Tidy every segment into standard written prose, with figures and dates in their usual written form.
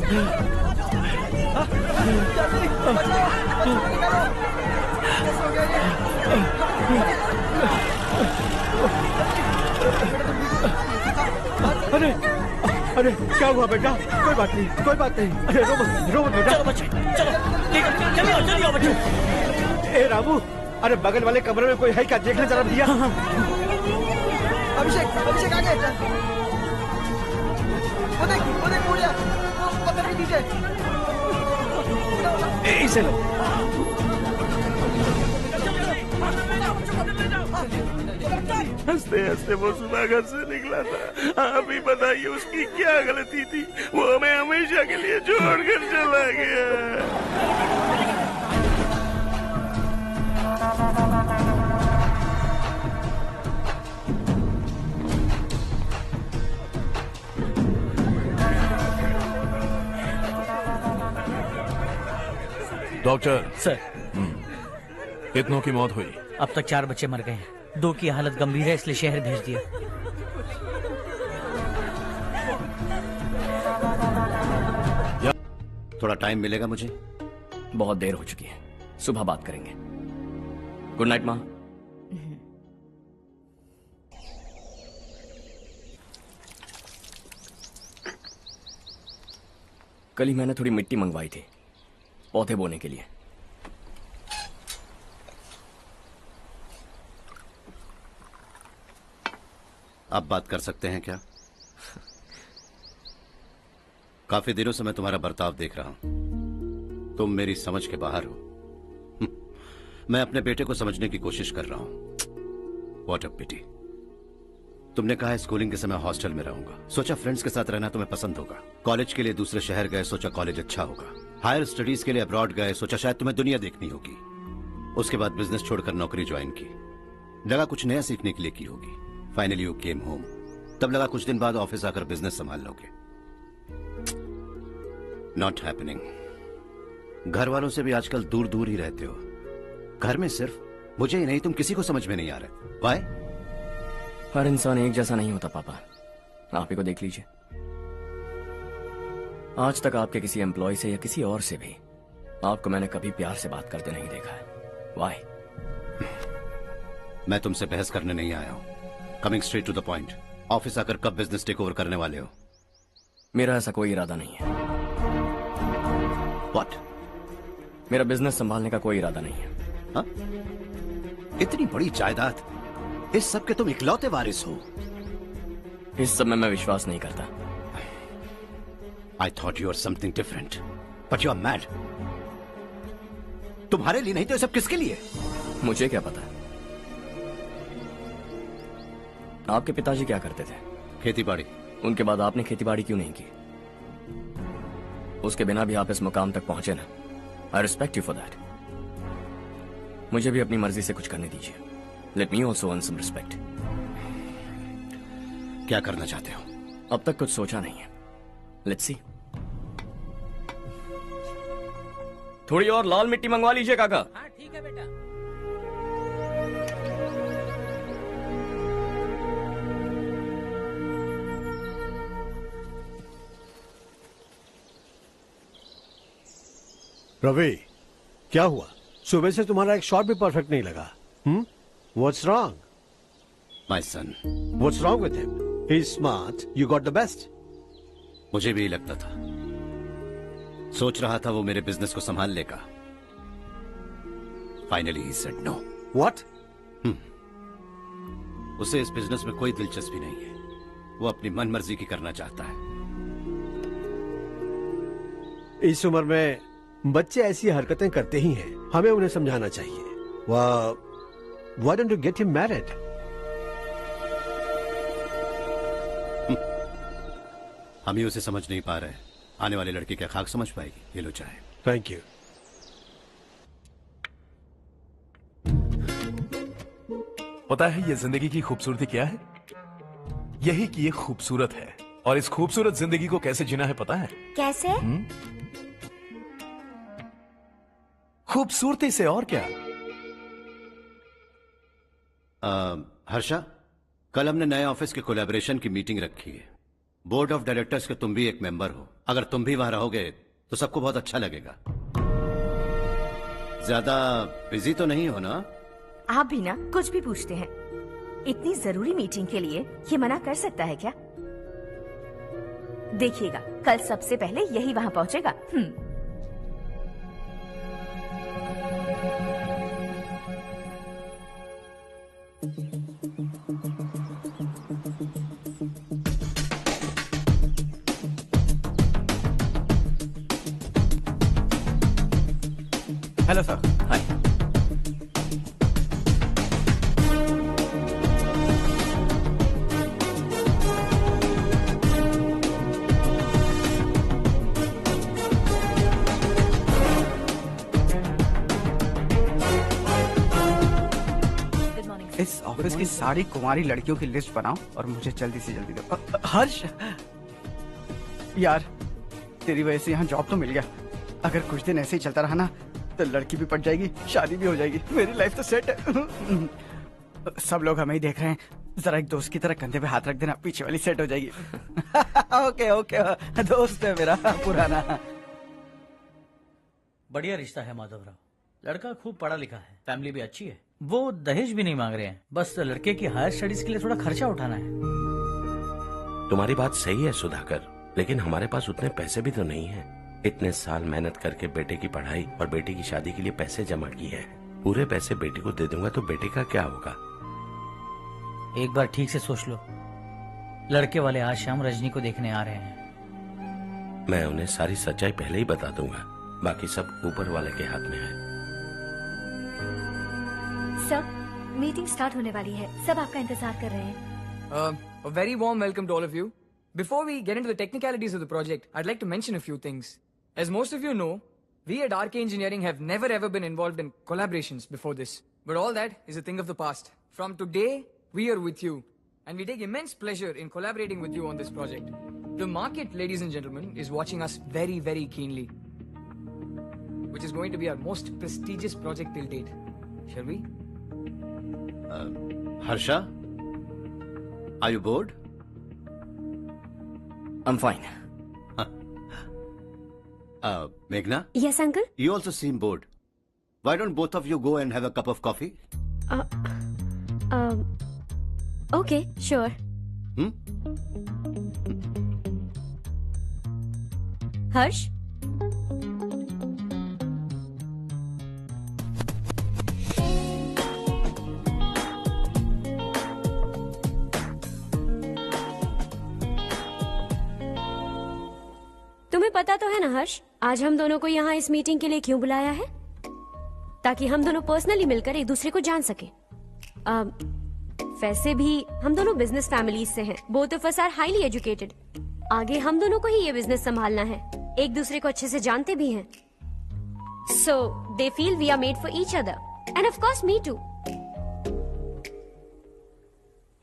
अरे अरे क्या हुआ बेटा? कोई बात नहीं, कोई बात नहीं। अरे रो मत बेटा। चलो बच्चे, चलो जल्दी आओ बच्चे। ए रामू, अरे बगल वाले कमरे में कोई है क्या? देखना जरा भैया। अभिषेक अभिषेक आगे। वो देख पूजा, वो पत्थर के नीचे। इसे लो। हंसते हंसते वो सुबह घर से निकला था। आप ही बताइए उसकी क्या गलती थी? वो हमें हमेशा के लिए छोड़कर चला गया। डॉक्टर सर, कितनों की मौत हुई? अब तक 4 बच्चे मर गए हैं। 2 की हालत गंभीर है, इसलिए शहर भेज दिया। थोड़ा टाइम मिलेगा मुझे? बहुत देर हो चुकी है, सुबह बात करेंगे। गुड नाइट माँ। कल ही मैंने थोड़ी मिट्टी मंगवाई थी पौधे बोने के लिए। आप बात कर सकते हैं क्या? काफी दिनों से मैं तुम्हारा बर्ताव देख रहा हूं। तुम मेरी समझ के बाहर हो। मैं अपने बेटे को समझने की कोशिश कर रहा हूं। व्हाट अ पिटी। तुमने कहा स्कूलिंग के समय हॉस्टल में रहूंगा, सोचा फ्रेंड्स के साथ रहना तुम्हें पसंद होगा। कॉलेज के लिए दूसरे शहर गए, सोचा कॉलेज अच्छा होगा। हायर स्टडीज के लिए अब्रॉड गए, सोचा शायद तुम्हें दुनिया देखनी होगी। उसके बाद बिजनेस छोड़कर नौकरी ज्वाइन की, लगा कुछ नया सीखने के लिए की होगी। Finally you came home. तब लगा कुछ दिन बाद ऑफिस आकर बिजनेस संभाल लोगे। Not happening. घर वालों से भी आजकल दूर दूर ही रहते हो। घर में सिर्फ मुझे ही नहीं, तुम किसी को समझ में नहीं आ रहे। वाई? हर इंसान एक जैसा नहीं होता पापा, आप ही को देख लीजिए। आज तक आपके किसी एम्प्लॉय से या किसी और से भी आपको मैंने कभी प्यार से बात करते नहीं देखा है। वाई? मैं तुमसे बहस करने नहीं आया हूं। Coming straight to the point, office आकर कब बिजनेस टेक ओवर करने वाले हो? मेरा ऐसा कोई इरादा नहीं है। व्हाट? मेरा बिजनेस संभालने का कोई इरादा नहीं है। हा? इतनी बड़ी जायदाद, इस सब के तुम इकलौते वारिस हो। इस सब में मैं विश्वास नहीं करता। I thought you were something different, but you are mad. तुम्हारे लिए नहीं तो ये सब किसके लिए? मुझे क्या पता। आपके पिताजी क्या करते थे? खेती-बाड़ी। उनके बाद आपने खेतीबाड़ी क्यों नहीं की? उसके बिना भी आप इस मुकाम तक पहुंचे ना। I respect you for that. मुझे भी अपनी मर्जी से कुछ करने दीजिए। Let me also earn some respect. क्या करना चाहते हो? अब तक कुछ सोचा नहीं है। Let's see. थोड़ी और लाल मिट्टी मंगवा लीजिए काका। हाँ ठीक है बेटा। रवि, क्या हुआ? सुबह से तुम्हारा एक शॉट भी परफेक्ट नहीं लगा। What's wrong? My son. What's wrong with him? He's smart. You got the best. मुझे भी लगता था। सोच रहा था वो मेरे बिजनेस को संभाल लेगा। Finally he said no. What? उसे इस बिजनेस में कोई दिलचस्पी नहीं है। वो अपनी मनमर्जी की करना चाहता है। इस उम्र में बच्चे ऐसी हरकतें करते ही हैं। हमें उन्हें समझाना चाहिए। Why don't you get him married? हम ही उसे समझ नहीं पा रहे। आने वाली लड़की क्या खाक समझ पाएगी? ये लो चाहे। Thank you. पता है ये जिंदगी की खूबसूरती क्या है? यही कि ये खूबसूरत है, और इस खूबसूरत जिंदगी को कैसे जीना है पता है? कैसे? खूबसूरती से। और क्या? हर्षा, कल हमने नए ऑफिस के कोलैबोरेशन की मीटिंग रखी है। बोर्ड ऑफ डायरेक्टर्स के तुम भी एक मेंबर हो। अगर तुम भी वहां रहोगे तो सबको बहुत अच्छा लगेगा। ज्यादा बिजी तो नहीं हो ना? आप भी ना कुछ भी पूछते हैं। इतनी जरूरी मीटिंग के लिए ये मना कर सकता है क्या? देखिएगा कल सबसे पहले यही वहाँ पहुँचेगा। Hello sir. हाय। इस ऑफिस की सारी कुंवारी लड़कियों की लिस्ट बनाओ और मुझे जल्दी से जल्दी दो। हर्ष यार, तेरी वजह से यहाँ जॉब तो मिल गया। अगर कुछ दिन ऐसे ही चलता रहा ना तो लड़की भी पट जाएगी, शादी भी हो जाएगी, मेरी लाइफ तो सेट है। सब लोग हमें ही देख रहे हैं, जरा एक दोस्त की तरह कंधे पे हाथ रख देना, पीछे वाली सेट हो जाएगी। ओके ओके, दोस्त है मेरा पुराना। बढ़िया रिश्ता है माधवराव। लड़का खूब पढ़ा लिखा है, फैमिली भी अच्छी है। वो दहेज भी नहीं मांग रहे हैं, बस लड़के की हायर स्टडीज के लिए थोड़ा खर्चा उठाना है। तुम्हारी बात सही है सुधाकर, लेकिन हमारे पास उतने पैसे भी तो नहीं हैं। इतने साल मेहनत करके बेटे की पढ़ाई और बेटे की शादी के लिए पैसे जमा किए हैं। पूरे पैसे बेटे को दे दूंगा तो बेटे का क्या होगा? एक बार ठीक से सोच लो। लड़के वाले आज शाम रजनी को देखने आ रहे हैं। मैं उन्हें सारी सच्चाई पहले ही बता दूंगा, बाकी सब ऊपर वाले के हाथ में है। सब मीटिंग स्टार्ट होने वाली है, सब आपका इंतजार कर रहे हैं। A very warm welcome to all of you. Before we get into the technicalities of the project, I'd like to mention a few things. As most of you know, we at RK Engineering have never ever been involved in collaborations before this. But all that is a thing of the past. From today, we are with you. And we take immense pleasure in collaborating with you on this project. The market, ladies and gentlemen, is watching us very, very keenly. Which is going to be our most prestigious project till date. Shall we? Harsha? Are you bored? I'm fine. Meghna? Yes, uncle? You also seem bored. Why don't both of you go and have a cup of coffee? Okay, sure. Harsh? तुम्हें पता तो है ना हर्ष, आज हम दोनों को यहाँ इस मीटिंग के लिए क्यों बुलाया है? ताकि हम दोनों पर्सनली मिलकर एक दूसरे को जान सके। वैसे भी हम दोनों बिजनेस फैमिलीज से हैं। Both of us are highly educated. आगे हम दोनों को ही ये बिजनेस संभालना है। एक दूसरे को अच्छे से जानते भी हैं। So they feel we are made for each other and of course me too.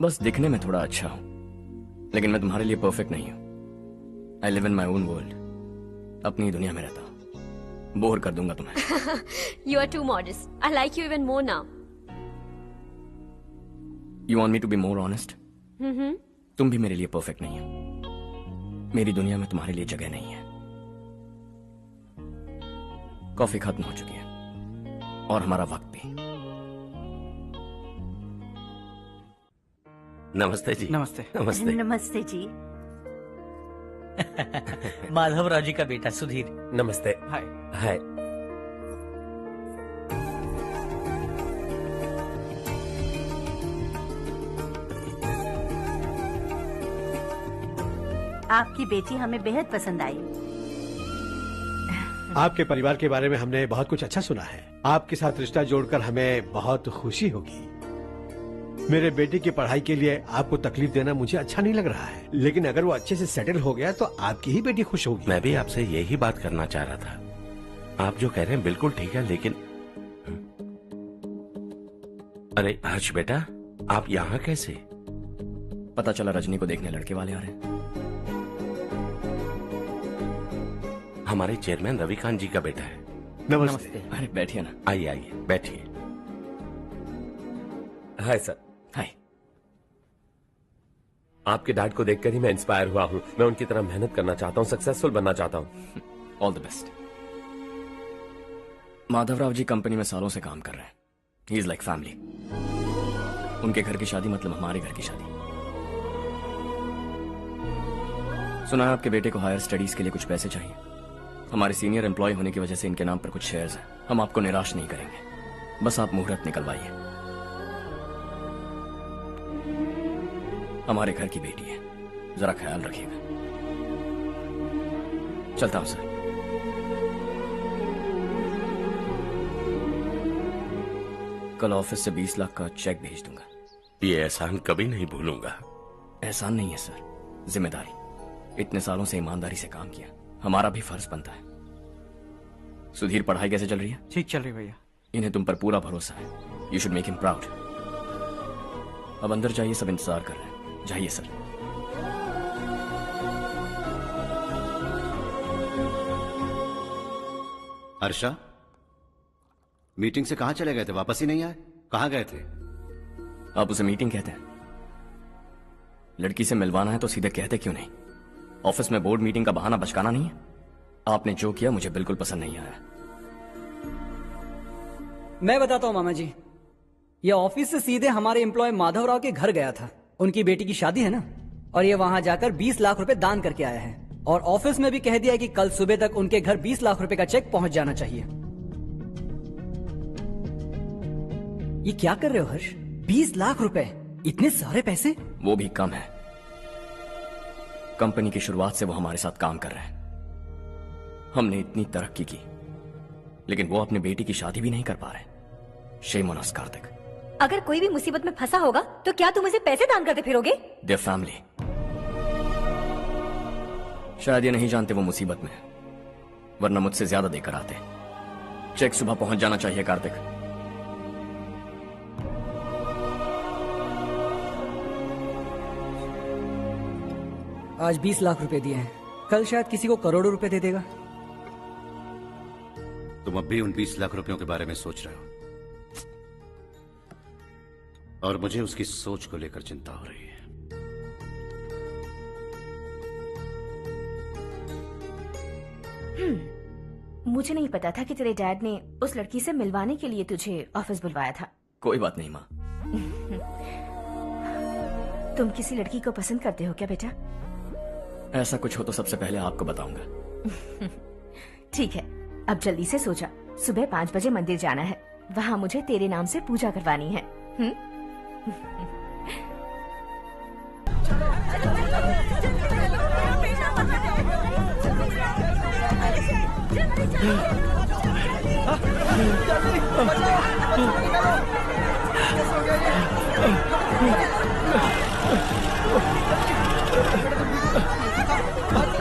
बस दिखने में थोड़ा अच्छा हूं, लेकिन मैं तुम्हारे लिए परफेक्ट नहीं हूं। I live in my own world. अपनी दुनिया में रहता हूं। बोर कर दूंगा तुम्हें। You are too modest. I like you even more now. You want me to be more honest? तुम भी मेरे लिए परफेक्ट नहीं हो। मेरी दुनिया में तुम्हारे लिए जगह नहीं है। कॉफी खत्म हो चुकी है और हमारा वक्त भी। नमस्ते जी। नमस्ते। नमस्ते। नमस्ते जी। माधवराव जी का बेटा सुधीर। नमस्ते। हाय। हाय। आपकी बेटी हमें बेहद पसंद आई। आपके परिवार के बारे में हमने बहुत कुछ अच्छा सुना है। आपके साथ रिश्ता जोड़कर हमें बहुत खुशी होगी। मेरे बेटे की पढ़ाई के लिए आपको तकलीफ देना मुझे अच्छा नहीं लग रहा है, लेकिन अगर वो अच्छे से सेटल हो गया तो आपकी ही बेटी खुश होगी। मैं भी आपसे यही बात करना चाह रहा था। आप जो कह रहे हैं बिल्कुल ठीक है, लेकिन अरे हर्ष बेटा, आप यहाँ कैसे? पता चला रजनी को देखने लड़के वाले आ रहे हैं। हमारे चेयरमैन रविकांत जी का बेटा है। नमस्ते। अरे बैठिए ना। आइए आइए बैठिए। Hi sir. हाय। आपके डैड को देखकर ही मैं इंस्पायर हुआ हूँ। मैं उनकी तरह मेहनत करना चाहता हूँ, सक्सेसफुल बनना चाहता हूँ। All the best. Madhavrao ji company में सालों से काम कर रहे हैं। He is like family. उनके घर की शादी मतलब हमारे घर की शादी। सुना है आपके बेटे को हायर स्टडीज के लिए कुछ पैसे चाहिए। हमारे सीनियर एम्प्लॉय होने की वजह से इनके नाम पर कुछ शेयर्स हैं। हम आपको निराश नहीं करेंगे, बस आप मुहूर्त निकलवाइए। हमारे घर की बेटी है, जरा ख्याल रखिएगा। चलता हूं सर। कल ऑफिस से 20 लाख का चेक भेज दूंगा। ये एहसान कभी नहीं भूलूंगा। एहसान नहीं है सर, जिम्मेदारी। इतने सालों से ईमानदारी से काम किया, हमारा भी फर्ज बनता है। सुधीर, पढ़ाई कैसे चल रही है? ठीक चल रही भैया। इन्हें तुम पर पूरा भरोसा है। You should make him proud. अब अंदर जाइए, सब इंतजार कर रहे हैं। जाइए सर। हर्षा, मीटिंग से कहां चले गए थे? वापस ही नहीं आए? कहां गए थे? आप उसे मीटिंग कहते हैं? लड़की से मिलवाना है तो सीधे कहते क्यों नहीं? ऑफिस में बोर्ड मीटिंग का बहाना बचकाना नहीं है। आपने जो किया मुझे बिल्कुल पसंद नहीं आया। मैं बताता हूं मामा जी, ये ऑफिस से सीधे हमारे एम्प्लॉय माधवराव के घर गया था। उनकी बेटी की शादी है ना, और ये वहां जाकर 20 लाख रुपए दान करके आया है। और ऑफिस में भी कह दिया कि कल सुबह तक उनके घर 20 लाख रुपए का चेक पहुंच जाना चाहिए। ये क्या कर रहे हो हर्ष? 20 लाख रुपए, इतने सारे पैसे? वो भी कम है। कंपनी की शुरुआत से वो हमारे साथ काम कर रहे हैं। हमने इतनी तरक्की की, लेकिन वो अपनी बेटी की शादी भी नहीं कर पा रहे। Shame on us Kartik. अगर कोई भी मुसीबत में फंसा होगा तो क्या तुम उसे पैसे दान करते फिरोगे? Their family. शायद ये नहीं जानते वो मुसीबत में है, वरना मुझसे ज्यादा देकर आते। चेक सुबह पहुंच जाना चाहिए कार्तिक। आज 20 लाख रुपए दिए हैं, कल शायद किसी को करोड़ों रुपए दे देगा। तुम अब भी उन 20 लाख रुपयों के बारे में सोच रहे हो, और मुझे उसकी सोच को लेकर चिंता हो रही है। मुझे नहीं पता था कि तेरे डैड ने उस लड़की से मिलवाने के लिए तुझे ऑफिस बुलवाया था। कोई बात नहीं माँ। तुम किसी लड़की को पसंद करते हो क्या बेटा? ऐसा कुछ हो तो सबसे पहले आपको बताऊंगा। ठीक है, अब जल्दी से सो जा। सुबह 5 बजे मंदिर जाना है, वहाँ मुझे तेरे नाम से पूजा करवानी है।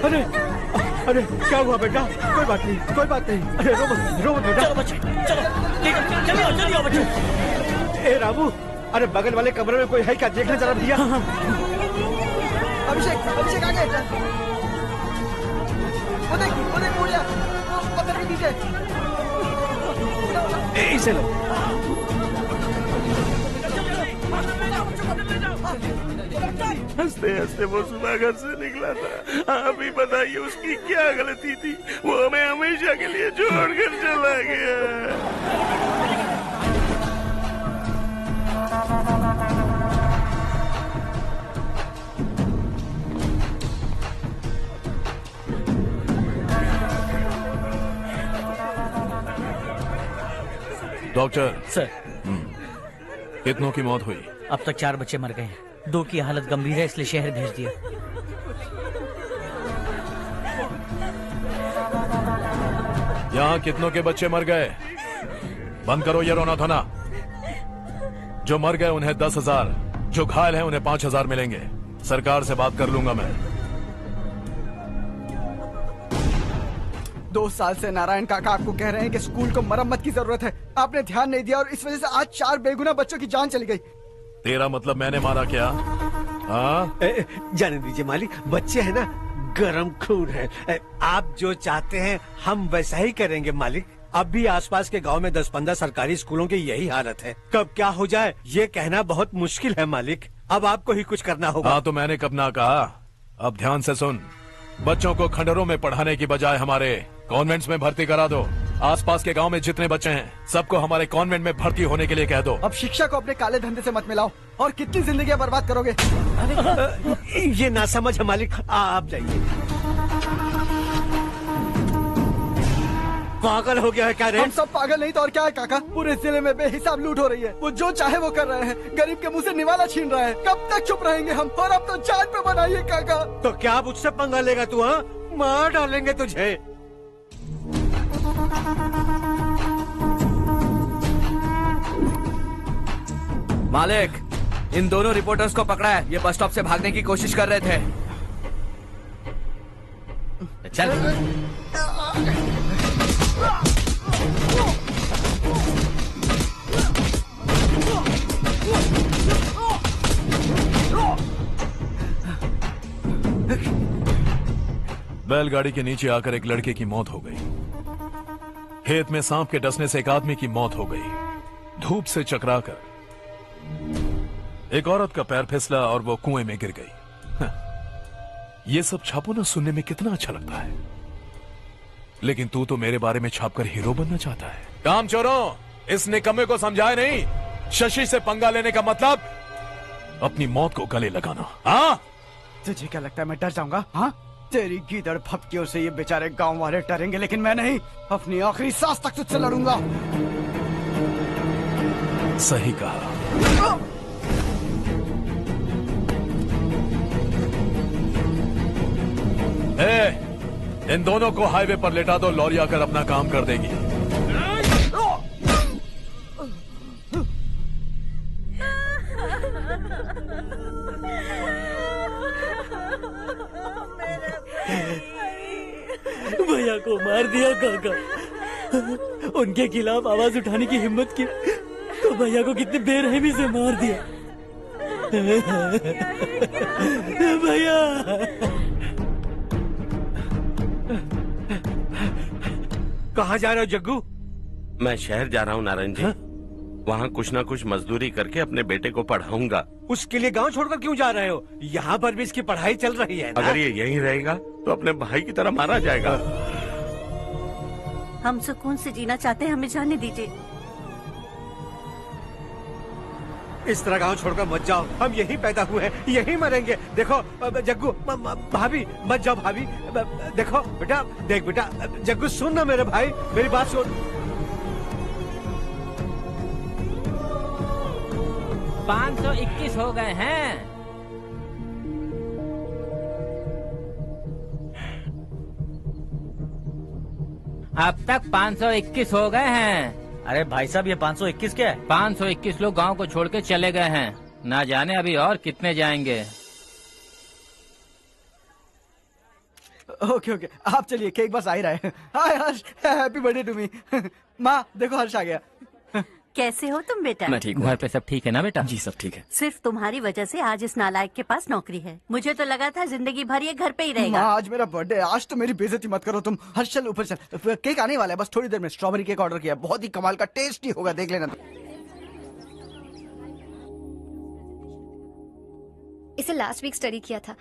अरे अरे क्या हुआ बेटा? कोई बात नहीं, कोई बात नहीं। अरे रो मत बेटा। चलो बच्चे, चलो चलिए बच्चे। ए रामू, अरे बगल वाले कमरे में कोई है क्या? देखना जरा भैया। अभिषेक, अभिषेक आ गए। वो देख मुड़िया, वो पत्थर के नीचे। इसे लो। हंसते हंसते वो सुबह घर से निकला था। आप ही बताइए उसकी क्या गलती थी? वो हमें हमेशा के लिए छोड़कर चला गया। डॉक्टर सर, कितनों की मौत हुई? अब तक 4 बच्चे मर गए हैं। 2 की हालत गंभीर है, इसलिए शहर भेज दिया। यहाँ कितनों के बच्चे मर गए? बंद करो ये रोना धोना। जो मर गए उन्हें 10,000, जो घायल हैं उन्हें 5,000 मिलेंगे। सरकार से बात कर लूंगा मैं। 2 साल से नारायण काका आपको कह रहे हैं कि स्कूल को मरम्मत की जरूरत है। आपने ध्यान नहीं दिया और इस वजह से आज 4 बेगुनाह बच्चों की जान चली गई। तेरा मतलब मैंने मारा क्या? हाँ, जाने दीजिए मालिक, बच्चे हैं ना, गरम खून है। आप जो चाहते हैं हम वैसा ही करेंगे मालिक। अब भी आसपास के गांव में 10-15 सरकारी स्कूलों की यही हालत है। कब क्या हो जाए ये कहना बहुत मुश्किल है मालिक। अब आपको ही कुछ करना होगा। हाँ तो मैंने कब ना कहा। अब ध्यान से सुन, बच्चों को खंडरों में पढ़ाने की बजाय हमारे कॉन्वेंट्स में भर्ती करा दो। आसपास के गांव में जितने बच्चे हैं सबको हमारे कॉन्वेंट में भर्ती होने के लिए कह दो। अब शिक्षा को अपने काले धंधे से मत मिलाओ। और कितनी जिंदगियां बर्बाद करोगे? ये ना समझ है मालिक, आप जाइए। पागल हो गया है क्या रे? हम सब पागल नहीं तो और क्या है काका। पूरे जिले में बेहिसाब लूट हो रही है। वो जो चाहे वो कर रहे हैं। गरीब के मुंह से निवाला छीन रहा है। कब तक चुप रहेंगे हम? और अब तो जान पे बनाइए काका। तो क्या अब मुझसे पंगा लेगा तू? हाँ, मार डालेंगे तुझे। मालिक, इन दोनों रिपोर्टर्स को पकड़ा है। ये बस स्टॉप से भागने की कोशिश कर रहे थे। चल। बैलगाड़ी के नीचे आकर एक लड़के की मौत हो गई। खेत में सांप के डसने से एक आदमी की मौत हो गई। धूप से चकराकर एक औरत का पैर फिसला और वो कुएं में गिर गई। ये सब छापो ना, सुनने में कितना अच्छा लगता है। लेकिन तू तो मेरे बारे में छापकर हीरो बनना चाहता है। काम चोरों, इस निकम्मे को समझाए नहीं। शशि से पंगा लेने का मतलब अपनी मौत को गले लगाना। हाँ, तुझे क्या लगता है मैं डर जाऊंगा? हाँ, तेरी गीदड़ फपकियों से ये बेचारे गांव वाले डरेंगे, लेकिन मैं नहीं। अपनी आखिरी सांस तक तुझसे लड़ूंगा। सही कहा। इन दोनों को हाईवे पर लेटा दो। लॉरी आकर अपना काम कर देगी। भैया को मार दिया काका। उनके खिलाफ आवाज उठाने की हिम्मत की तो भैया को कितने बेरहमी से मार दिया। भैया कहाँ जा रहे हो जग्गू? मैं शहर जा रहा हूँ नारायण जी। वहाँ कुछ ना कुछ मजदूरी करके अपने बेटे को पढ़ाऊंगा। उसके लिए गांव छोड़कर क्यों जा रहे हो? यहाँ पर भी इसकी पढ़ाई चल रही है ना? अगर ये यहीं रहेगा तो अपने भाई की तरह मारा जाएगा। हम सुकून से जीना चाहते हैं, हमें जाने दीजिए। इस तरह गांव छोड़कर मत जाओ। हम यहीं पैदा हुए हैं, यहीं मरेंगे। देखो जग्गू, भाभी मत जाओ। भाभी देखो बेटा, देख बेटा, जग्गू सुन ना मेरे भाई, मेरी बात सुन। 521 हो गए हैं। अब तक 521 हो गए हैं। अरे भाई साहब, ये 521 क्या है? 521 लोग गांव को छोड़ के चले गए हैं। ना जाने अभी और कितने जाएंगे। ओके, आप चलिए, केक बस आ ही रहा है। हाय हर्ष, हैप्पी बर्थडे टू मी। माँ देखो, हर्ष आ गया। कैसे हो तुम बेटा? मैं ठीक हूँ। घर पे सब ठीक है ना बेटा? जी सब ठीक है। सिर्फ तुम्हारी वजह से आज इस नालायक के पास नौकरी है। मुझे तो लगा था जिंदगी भर ये घर पे ही रहेगा। माँ आज मेरा बर्थडे, आज तो मेरी बेइज्जती मत करो तुम। हर्ष चल ऊपर चल, केक आने वाला है बस थोड़ी देर में। स्ट्रॉबेरी केक ऑर्डर किया, बहुत ही कमाल का, टेस्टी होगा, देख लेना। इसे लास्ट वीक स्टडी किया था।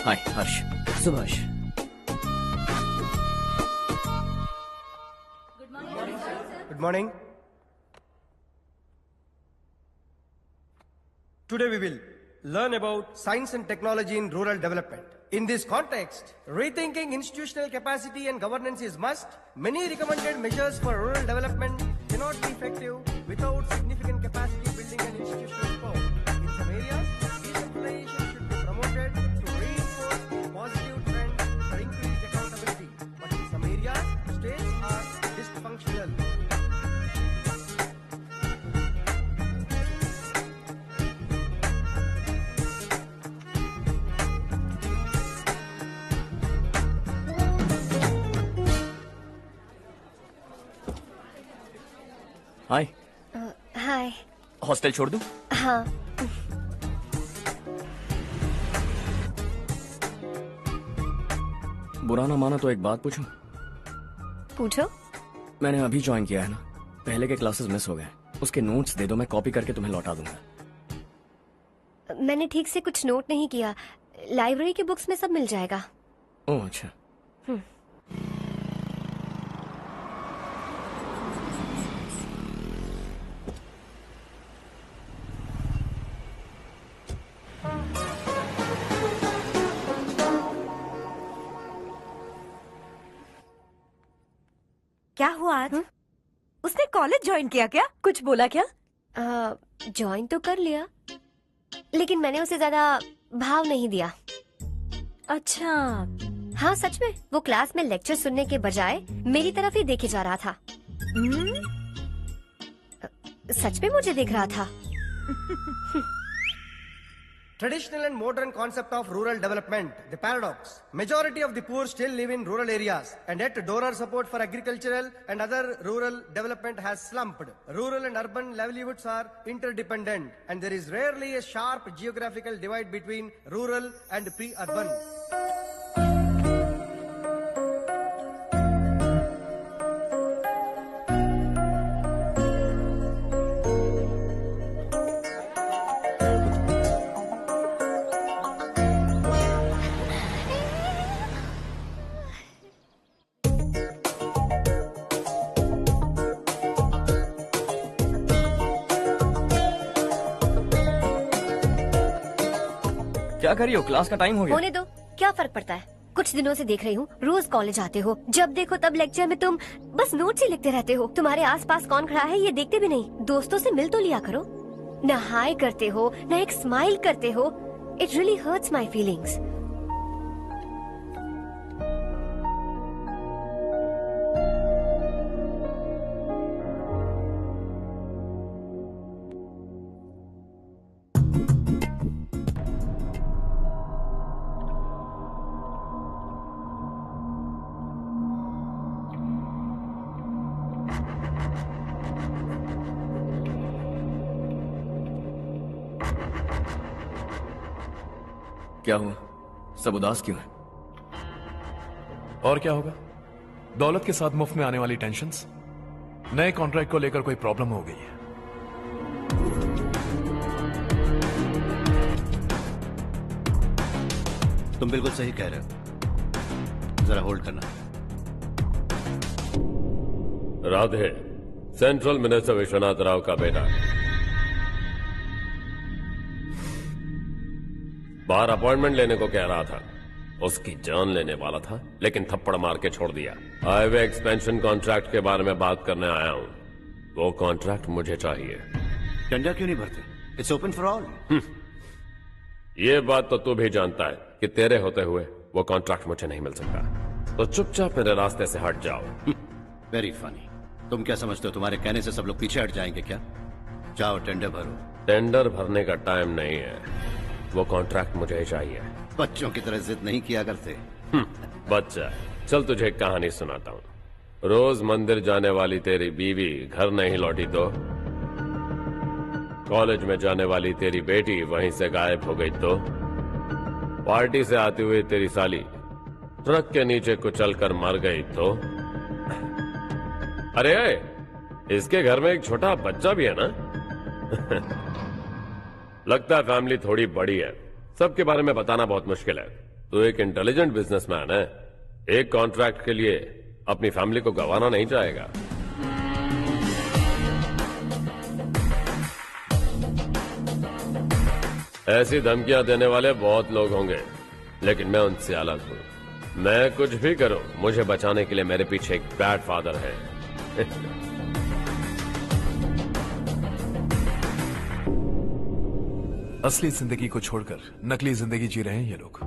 हाय हर्ष। Subhash. Good morning. Today we will learn about science and technology in rural development. In this context, rethinking institutional capacity and governance is must. Many recommended measures for rural development cannot be effective without significant capacity building and institutional reform. In some areas, decentralization should be promoted to reinforce positive trends for increased accountability. But in some areas, states are dysfunctional. Hi. Hi. Hostel छोड़ दूं? हाँ। बुरा ना माना तो एक बात पूछूं? पूछो। मैंने अभी ज्वाइन किया है ना, पहले के क्लासेस मिस हो गए, उसके नोट्स दे दो, मैं कॉपी करके तुम्हें लौटा दूंगा। मैंने ठीक से कुछ नोट नहीं किया, लाइब्रेरी की बुक्स में सब मिल जाएगा। ओह अच्छा। क्या हुआ आज? उसने कॉलेज ज्वाइन किया क्या? कुछ बोला क्या? ज्वाइन तो कर लिया, लेकिन मैंने उसे ज्यादा भाव नहीं दिया। अच्छा। हाँ सच में, वो क्लास में लेक्चर सुनने के बजाय मेरी तरफ ही देखे जा रहा था। सच में मुझे देख रहा था। Traditional and modern concept of rural development, the paradox. Majority of the poor still live in rural areas, and yet donor support for agricultural and other rural development has slumped. Rural and urban livelihoods are interdependent, and there is rarely a sharp geographical divide between rural and pre-urban. क्या कर रही हो? Class का time हो गया। होने दो, क्या फर्क पड़ता है? कुछ दिनों से देख रही हूँ, रोज कॉलेज आते हो, जब देखो तब लेक्चर में तुम बस नोट्स ही लिखते रहते हो। तुम्हारे आसपास कौन खड़ा है ये देखते भी नहीं। दोस्तों से मिल तो लिया करो। न हाय करते हो, न एक स्माइल करते हो। It really hurts my feelings. क्या हुआ? सब उदास क्यों है? और क्या होगा? दौलत के साथ मुफ्त में आने वाली टेंशन्स। नए कॉन्ट्रैक्ट को लेकर कोई प्रॉब्लम हो गई है। तुम बिल्कुल सही कह रहे हो, जरा होल्ड करना। राधे सेंट्रल मिनिस्टर विश्वनाथ राव का बेटा बाहर अपॉइंटमेंट लेने को कह रहा था। उसकी जान लेने वाला था, लेकिन थप्पड़ मार के छोड़ दिया। हाईवे एक्सपेंशन कॉन्ट्रैक्ट के बारे में बात करने आया हूं। वो कॉन्ट्रैक्ट मुझे चाहिए। टेंडर क्यों नहीं भरते? It's open for all. ये बात तो तू भी जानता है कि तेरे होते हुए वो कॉन्ट्रैक्ट मुझे नहीं मिल सकता। तो चुपचाप मेरे रास्ते से हट जाओ। Very funny. तुम क्या समझते हो तुम्हारे कहने से सब लोग पीछे हट जाएंगे क्या? जाओ टेंडर भरो। टेंडर भरने का टाइम नहीं है, वो कॉन्ट्रैक्ट मुझे ही चाहिए। बच्चों की तरह जिद नहीं किया करते। बच्चा, चल तुझे एक कहानी सुनाता हूँ। रोज मंदिर जाने वाली तेरी बीवी घर नहीं लौटी तो, कॉलेज में जाने वाली तेरी बेटी वहीं से गायब हो गई तो, पार्टी से आती हुई तेरी साली ट्रक के नीचे कुचलकर मर गई तो। अरे इसके घर में एक छोटा बच्चा भी है ना। लगता है फैमिली थोड़ी बड़ी है, सबके बारे में बताना बहुत मुश्किल है। तो एक इंटेलिजेंट बिजनेसमैन है, एक कॉन्ट्रैक्ट के लिए अपनी फैमिली को गंवाना नहीं चाहेगा। ऐसी धमकियां देने वाले बहुत लोग होंगे, लेकिन मैं उनसे अलग हूं। मैं कुछ भी करूं, मुझे बचाने के लिए मेरे पीछे एक बैड फादर है। असली जिंदगी को छोड़कर नकली जिंदगी जी रहे हैं ये लोग।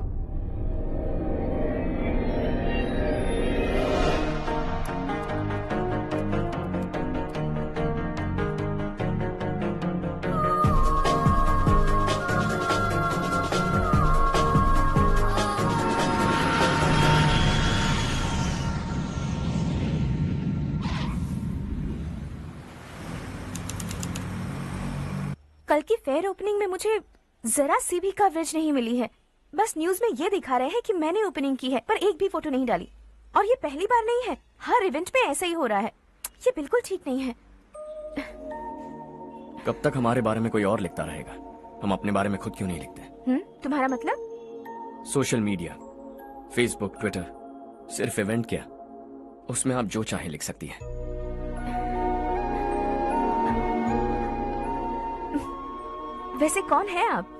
कल की फेयर ओपनिंग में मुझे जरा सी भी कवरेज नहीं मिली है। बस न्यूज में ये दिखा रहे हैं कि मैंने ओपनिंग की है, पर एक भी फोटो नहीं डाली। और ये पहली बार नहीं है, हर इवेंट में ऐसा ही हो रहा है। ये बिल्कुल ठीक नहीं है। कब तक हमारे बारे में कोई और लिखता रहेगा? हम अपने बारे में खुद क्यों नहीं लिखते? तुम्हारा मतलब? सोशल मीडिया, फेसबुक, ट्विटर, सिर्फ इवेंट क्या, उसमें आप जो चाहे लिख सकती हैं। वैसे कौन है आप?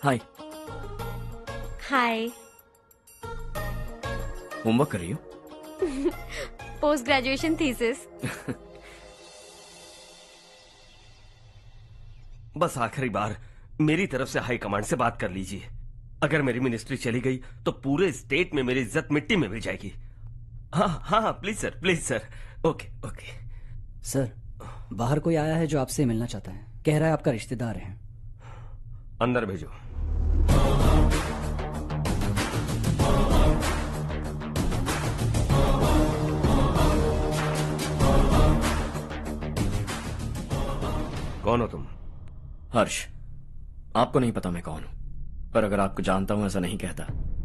हाय। हाय। होमवर्क कर रही हो? Post graduation thesis. बस आखिरी बार मेरी तरफ से हाई कमांड से बात कर लीजिए। अगर मेरी मिनिस्ट्री चली गई तो पूरे स्टेट में मेरी इज्जत मिट्टी में मिल जाएगी। हाँ हाँ please sir, please sir. Okay okay. Sir, बाहर कोई आया है जो आपसे मिलना चाहता है। कह रहा है आपका रिश्तेदार है। अंदर भेजो। कौन हो तुम? हर्ष। आपको नहीं पता मैं कौन हूं, पर अगर आपको जानता हूं ऐसा नहीं कहता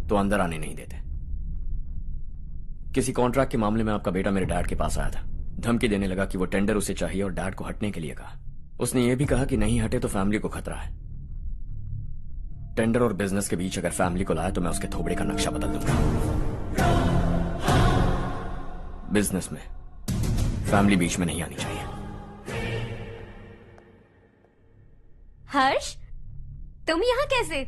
तो अंदर आने नहीं देते। किसी कॉन्ट्रैक्ट के मामले में आपका बेटा मेरे डैड के पास आया था। धमकी देने लगा कि वो टेंडर उसे चाहिए और डैड को हटने के लिए कहा। उसने ये भी कहा कि नहीं हटे तो फैमिली को खतरा है। टेंडर और बिजनेस के बीच अगर फैमिली को लाया तो मैं उसके थोबड़े का नक्शा बदल दूंगा। बिजनेस में फैमिली बीच में नहीं आनी चाहिए। हर्ष, तुम यहाँ कैसे?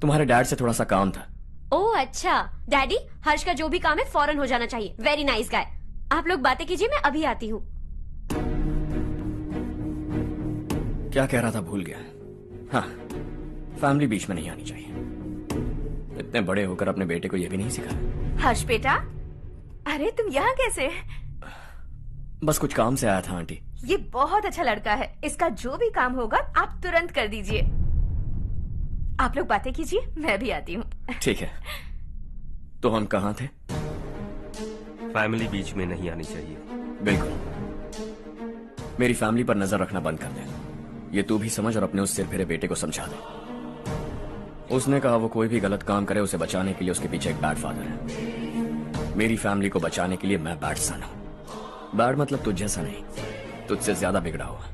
तुम्हारे डैड से थोड़ा सा काम था। ओह अच्छा। डैडी, हर्ष का जो भी काम है फौरन हो जाना चाहिए। Very nice guy. आप लोग बातें कीजिए, मैं अभी आती हूँ। क्या कह रहा था भूल गया। हाँ, फैमिली बीच में नहीं आनी चाहिए। इतने बड़े होकर अपने बेटे को यह भी नहीं सिखाया। हर्ष बेटा, अरे तुम यहाँ कैसे? बस कुछ काम से आया था आंटी। ये बहुत अच्छा लड़का है। इसका जो भी काम होगा आप तुरंत कर दीजिए। आप लोग बातें कीजिए, मैं भी आती हूँ। ठीक है। तो हम कहाँ थे? फैमिली बीच में नहीं आनी चाहिए। बिल्कुल। मेरी फैमिली पर नजर रखना बंद कर दे। ये तू भी समझ और अपने उस सिर फिरे बेटे को समझा दे। उसने कहा वो कोई भी गलत काम करे उसे बचाने के लिए उसके पीछे एक बैड फादर है। मेरी फैमिली को बचाने के लिए मैं बैड सन हूं। बैड मतलब तुझ जैसा नहीं, तुझसे ज्यादा बिगड़ा हुआ।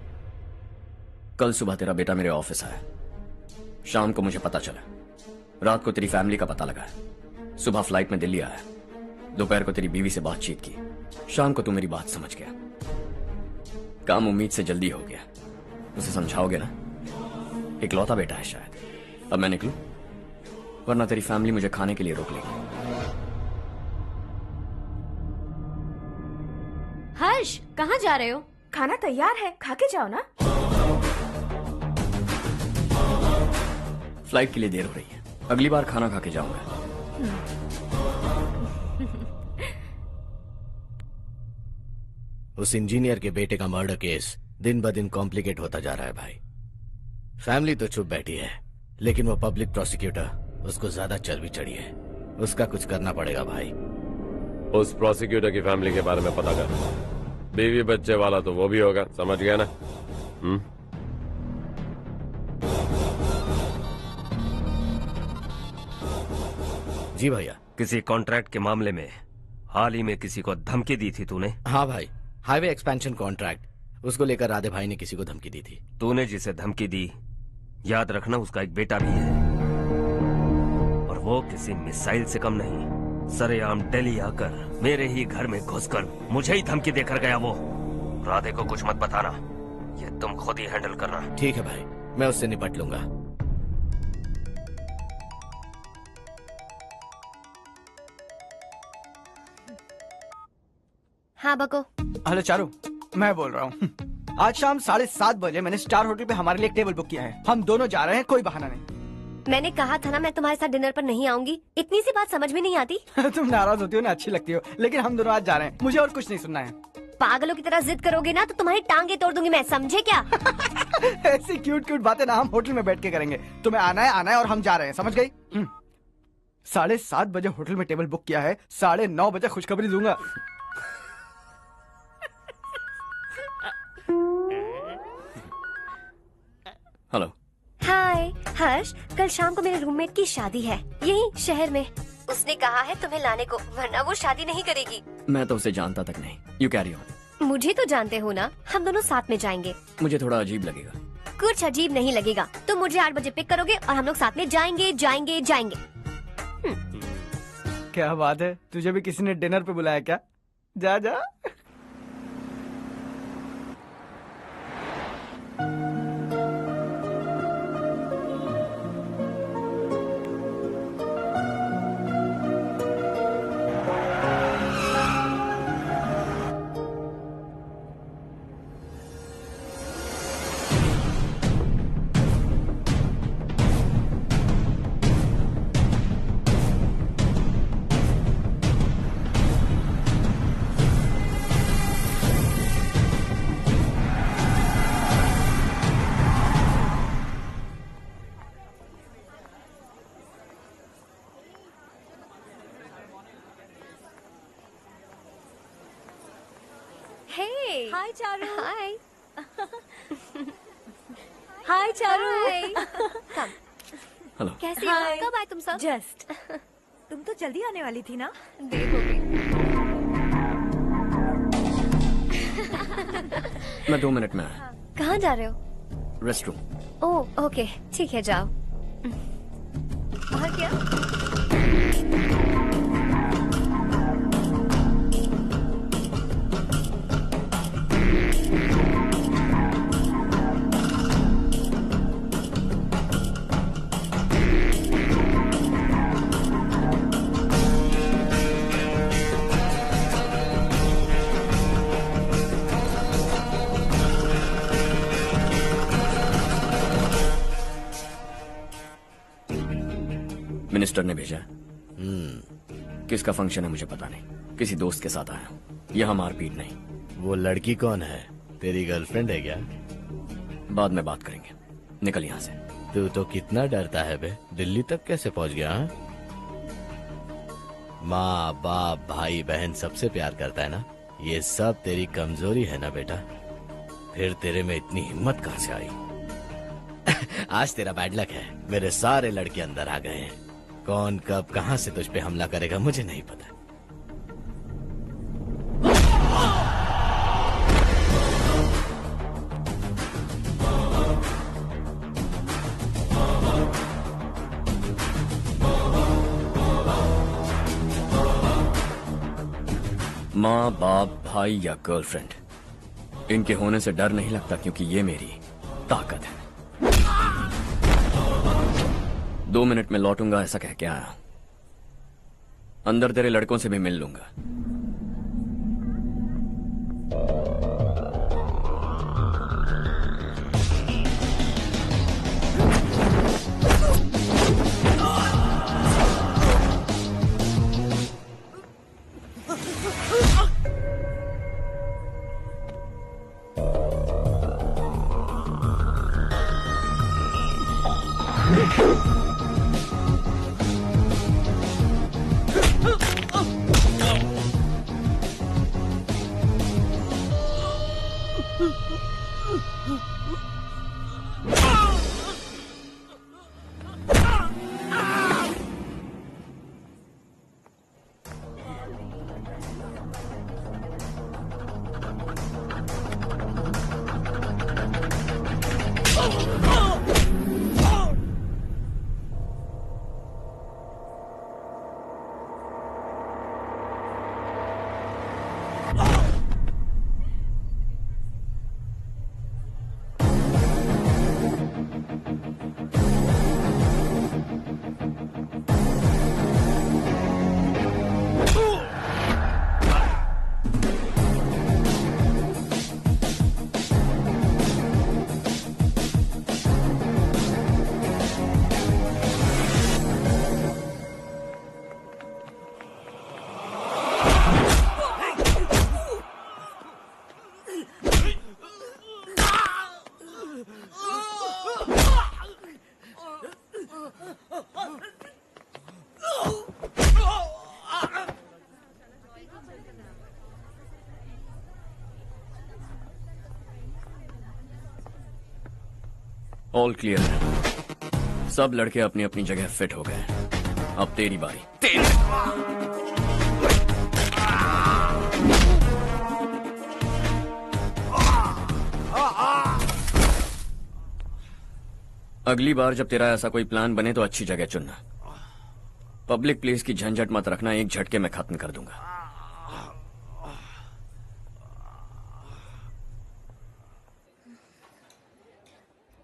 कल सुबह तेरा बेटा मेरे ऑफिस आया। शाम को मुझे पता चला। रात को तेरी फैमिली का पता लगा। सुबह फ्लाइट में दिल्ली आया। दोपहर को तेरी बीवी से बातचीत की। शाम को तू मेरी बात समझ गया। काम उम्मीद से जल्दी हो गया। उसे समझाओगे ना? इकलौता बेटा है शायद। अब मैं निकलूं, वरना तेरी फैमिली मुझे खाने के लिए रोक लेगी। हर्ष, कहाँ जा रहे हो? खाना तैयार है, खा के जाओ ना। फ्लाइट के लिए देर हो रही है। अगली बार खाना खा के जाऊंगा। उस इंजीनियर के बेटे का मर्डर केस दिन ब दिन कॉम्प्लिकेट होता जा रहा है भाई। फैमिली तो चुप बैठी है, लेकिन वो पब्लिक प्रोसिक्यूटर उसको ज्यादा चर्बी चढ़ी है। उसका कुछ करना पड़ेगा भाई। उस प्रोसिक्यूटर की फैमिली के बारे में पता कर। बीवी बच्चे वाला तो वो भी होगा, समझ गया ना? जी भैया। किसी कॉन्ट्रैक्ट के मामले में हाल ही में किसी को धमकी दी थी तूने? हाँ भाई, हाईवे एक्सपेंशन कॉन्ट्रैक्ट, उसको लेकर राधे भाई ने किसी को धमकी दी थी। तूने जिसे धमकी दी, याद रखना उसका एक बेटा भी है, और वो किसी मिसाइल से कम नहीं। सरेआम दिल्ली आकर मेरे ही घर में घुसकर मुझे ही धमकी देकर गया वो। राधे को कुछ मत बताना, ये तुम खुद ही हैंडल करना। ठीक है भाई, मैं उससे निपट लूंगा। हाँ बको। हेलो चारू, मैं बोल रहा हूँ। आज शाम 7:30 बजे मैंने स्टार होटल पे हमारे लिए एक टेबल बुक किया है। हम दोनों जा रहे हैं, कोई बहाना नहीं। मैंने कहा था ना मैं तुम्हारे साथ डिनर पर नहीं आऊंगी। इतनी सी बात समझ में नहीं आती? तुम नाराज होती हो ना, अच्छी लगती हो, लेकिन हम दोनों आज जा रहे हैं। मुझे और कुछ नहीं सुनना है। पागलों की तरह जिद करोगे ना तो तुम्हारी टांगे तोड़ दूंगी मैं, समझे क्या? ऐसी क्यूट क्यूट बातें ना हम होटल में बैठ के करेंगे। तुम्हें आना है और हम जा रहे हैं, समझ गई? 7:30 बजे होटल में टेबल बुक किया है, 9:30 बजे खुशखबरी दूंगा। हेलो। हाय हर्ष, कल शाम को मेरे रूममेट की शादी है यही शहर में। उसने कहा है तुम्हें लाने को, वरना वो शादी नहीं करेगी। मैं तो उसे जानता तक नहीं। You carry on. मुझे तो जानते हो ना, हम दोनों साथ में जाएंगे। मुझे थोड़ा अजीब लगेगा। कुछ अजीब नहीं लगेगा। तुम मुझे 8 बजे पिक करोगे और हम लोग साथ में जाएंगे जाएंगे जाएंगे। क्या बात है, तुझे भी किसी ने डिनर पे बुलाया क्या? जा जा। हाय चारू। हाय। हाय चारू। हेलो। कैसी हो? कब आए तुम सब? जस्ट। तुम तो जल्दी आने वाली थी ना? देर हो गई। मैं 2 मिनट में आया। कहाँ जा रहे हो? रेस्टरूम। ओह ओके, ठीक है जाओ। और क्या? मिनिस्टर ने भेजा। किसका फंक्शन है मुझे पता नहीं, किसी दोस्त के साथ आया हूँ। यहाँ मारपीट नहीं। वो लड़की कौन है? तेरी गर्लफ्रेंड है क्या? बाद में बात करेंगे, निकल यहाँ से। तू तो कितना डरता है बे, दिल्ली तक कैसे पहुँच गया? हाँ? माँ बाप भाई बहन सबसे प्यार करता है ना, ये सब तेरी कमजोरी है ना बेटा। फिर तेरे में इतनी हिम्मत कहाँ से आई? आज तेरा बैड लक है, मेरे सारे लड़के अंदर आ गए हैं। कौन कब कहां से तुझ पे हमला करेगा मुझे नहीं पता। माँ बाप भाई या गर्लफ्रेंड, इनके होने से डर नहीं लगता, क्योंकि ये मेरी ताकत है। 2 मिनट में लौटूंगा ऐसा कह के आया। अंदर तेरे लड़कों से भी मिल लूंगा। ऑल क्लियर है। सब लड़के अपनी अपनी जगह फिट हो गए। अब तेरी बारी। अगली बार जब तेरा ऐसा कोई प्लान बने तो अच्छी जगह चुनना। पब्लिक प्लेस की झंझट मत रखना, एक झटके में खत्म कर दूंगा।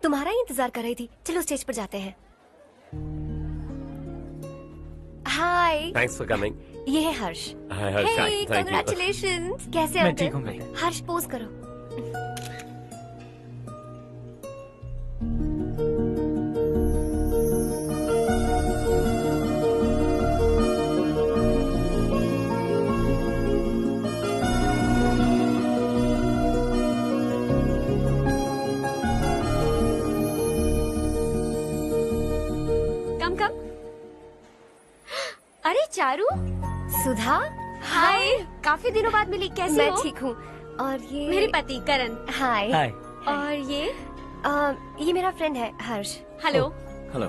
तुम्हारा ही इंतजार कर रही थी। चलो स्टेज पर जाते हैं। हाय। Thanks for coming. ये है Harsh. Hi Harsh, thank you. Congratulations. कैसे मैं हो? ठीक हूँ मैं। हर्ष पोज करो। अरे चारू। सुधा। हाय। काफी दिनों बाद मिली, कैसी मैं हो? ठीक हूँ। और ये मेरे पति करण। हाय। हाय। और ये मेरा फ्रेंड है हर्ष। हेलो। हेलो।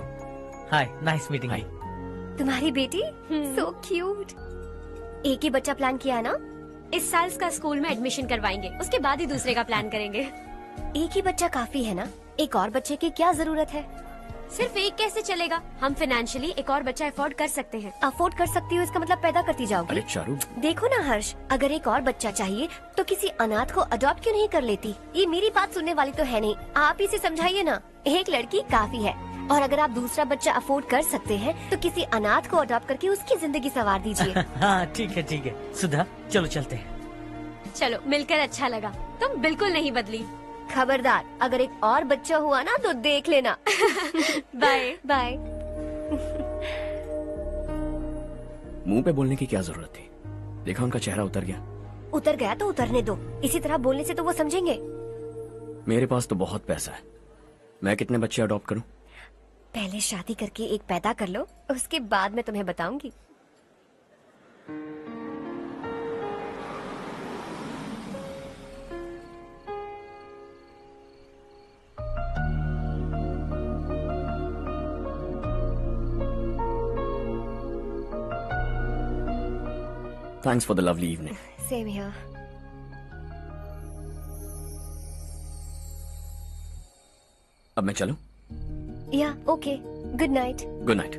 हाय, नाइस मीटिंग। हाय। तुम्हारी बेटी सो क्यूट। एक ही बच्चा प्लान किया ना? इस साल इसका स्कूल में एडमिशन करवाएंगे, उसके बाद ही दूसरे का प्लान करेंगे। एक ही बच्चा काफी है ना? एक और बच्चे की क्या जरूरत है? सिर्फ एक कैसे चलेगा? हम फाइनेंशियली एक और बच्चा अफोर्ड कर सकते हैं। अफोर्ड कर सकती हो इसका मतलब पैदा करती जाओगी? अरे चारू, देखो ना हर्ष, अगर एक और बच्चा चाहिए तो किसी अनाथ को अडॉप्ट क्यों नहीं कर लेती? ये मेरी बात सुनने वाली तो है नहीं, आप इसे समझाइए ना। एक लड़की काफी है, और अगर आप दूसरा बच्चा अफोर्ड कर सकते हैं तो किसी अनाथ को अडॉप्ट करके उसकी जिंदगी संवार दीजिए। हाँ ठीक है सुधा, चलो चलते हैं। चलो, मिलकर अच्छा लगा। तुम बिल्कुल नहीं बदली। खबरदार, अगर एक और बच्चा हुआ ना तो देख लेना। Bye bye. मुंह पे बोलने की क्या जरूरत थी? देखा उनका चेहरा उतर गया। उतर गया तो उतरने दो, इसी तरह बोलने से तो वो समझेंगे। मेरे पास तो बहुत पैसा है, मैं कितने बच्चे अडॉप्ट करूं? पहले शादी करके एक पैदा कर लो, उसके बाद मैं तुम्हें बताऊंगी। Thanks for the lovely evening. Same here. अब मैं चलूं? Yeah, okay. Good night. Good night.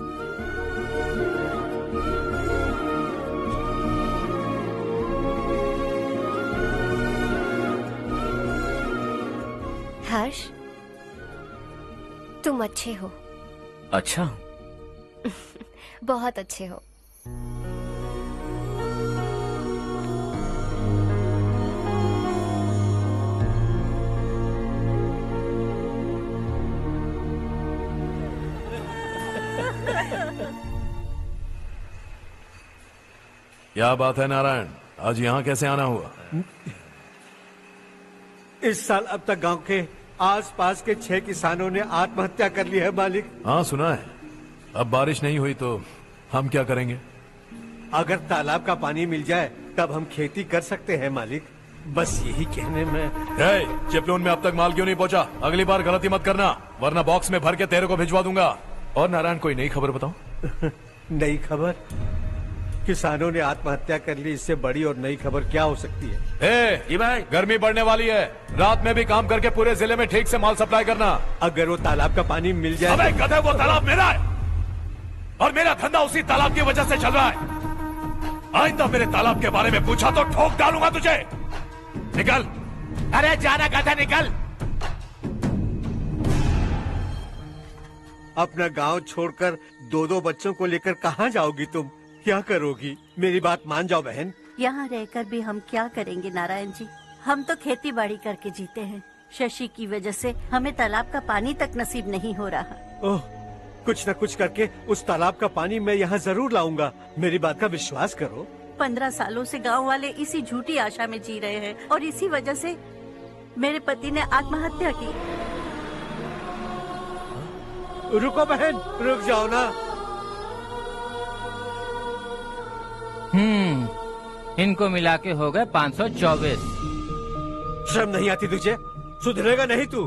हर्ष, तुम अच्छे हो। अच्छा। बहुत अच्छे हो। क्या बात है नारायण, आज यहाँ कैसे आना हुआ? इस साल अब तक गांव के आसपास के 6 किसानों ने आत्महत्या कर ली है मालिक। हाँ सुना है। अब बारिश नहीं हुई तो हम क्या करेंगे? अगर तालाब का पानी मिल जाए तब हम खेती कर सकते हैं मालिक। बस यही कहने में। चिपलून में अब तक माल क्यों नहीं पहुँचा? अगली बार गलती मत करना, वरना बॉक्स में भर के तेरे को भिजवा दूंगा। और नारायण, कोई नई खबर बताओ। नई खबर? किसानों ने आत्महत्या कर ली, इससे बड़ी और नई खबर क्या हो सकती है? ये भाई, गर्मी बढ़ने वाली है, रात में भी काम करके पूरे जिले में ठीक से माल सप्लाई करना। अगर वो तालाब का पानी मिल जाए। अबे गधे, वो तालाब मेरा है और मेरा धंधा उसी तालाब की वजह से चल रहा है। आइंदा मेरे तालाब के बारे में पूछा तो ठोक डालूंगा तुझे। निकल। अरे जाना गधा, निकल। अपना गांव छोड़कर 2-2 बच्चों को लेकर कहाँ जाओगी तुम? क्या करोगी? मेरी बात मान जाओ बहन। यहाँ रहकर भी हम क्या करेंगे नारायण जी? हम तो खेती बाड़ी करके जीते हैं। शशि की वजह से हमें तालाब का पानी तक नसीब नहीं हो रहा। ओह, कुछ न कुछ करके उस तालाब का पानी मैं यहाँ जरूर लाऊंगा। मेरी बात का विश्वास करो। 15 सालों से गांव वाले इसी झूठी आशा में जी रहे हैं और इसी वजह से मेरे पति ने आत्महत्या की। रुको बहन, रुक जाओ ना। इनको मिला के हो गए 524। शर्म नहीं आती तुझे? सुधरेगा नहीं तू?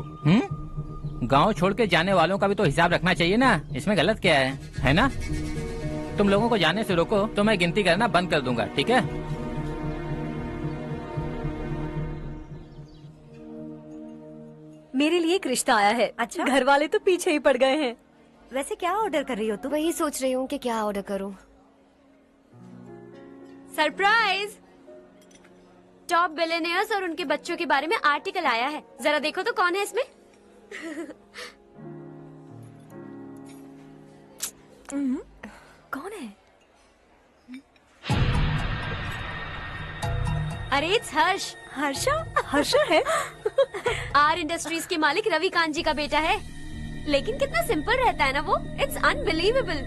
गांव छोड़ के जाने वालों का भी तो हिसाब रखना चाहिए ना। इसमें गलत क्या है ना? तुम लोगों को जाने से रोको तो मैं गिनती करना बंद कर दूंगा, ठीक है? मेरे लिए एक रिश्ता आया है। अच्छा, घर वाले तो पीछे ही पड़ गए हैं। वैसे क्या ऑर्डर कर रही हो तुम? वही सोच रही हूँ कि क्या ऑर्डर करूँ। सरप्राइज! टॉप बिलियनियर्स और उनके बच्चों के बारे में आर्टिकल आया है। जरा देखो तो कौन है इसमें। कौन है? अरे इट्स हर्ष। हर्षा है? आर इंडस्ट्रीज के मालिक रवि कांत जी का बेटा है। लेकिन कितना सिंपल रहता है ना वो। It's unbelievable.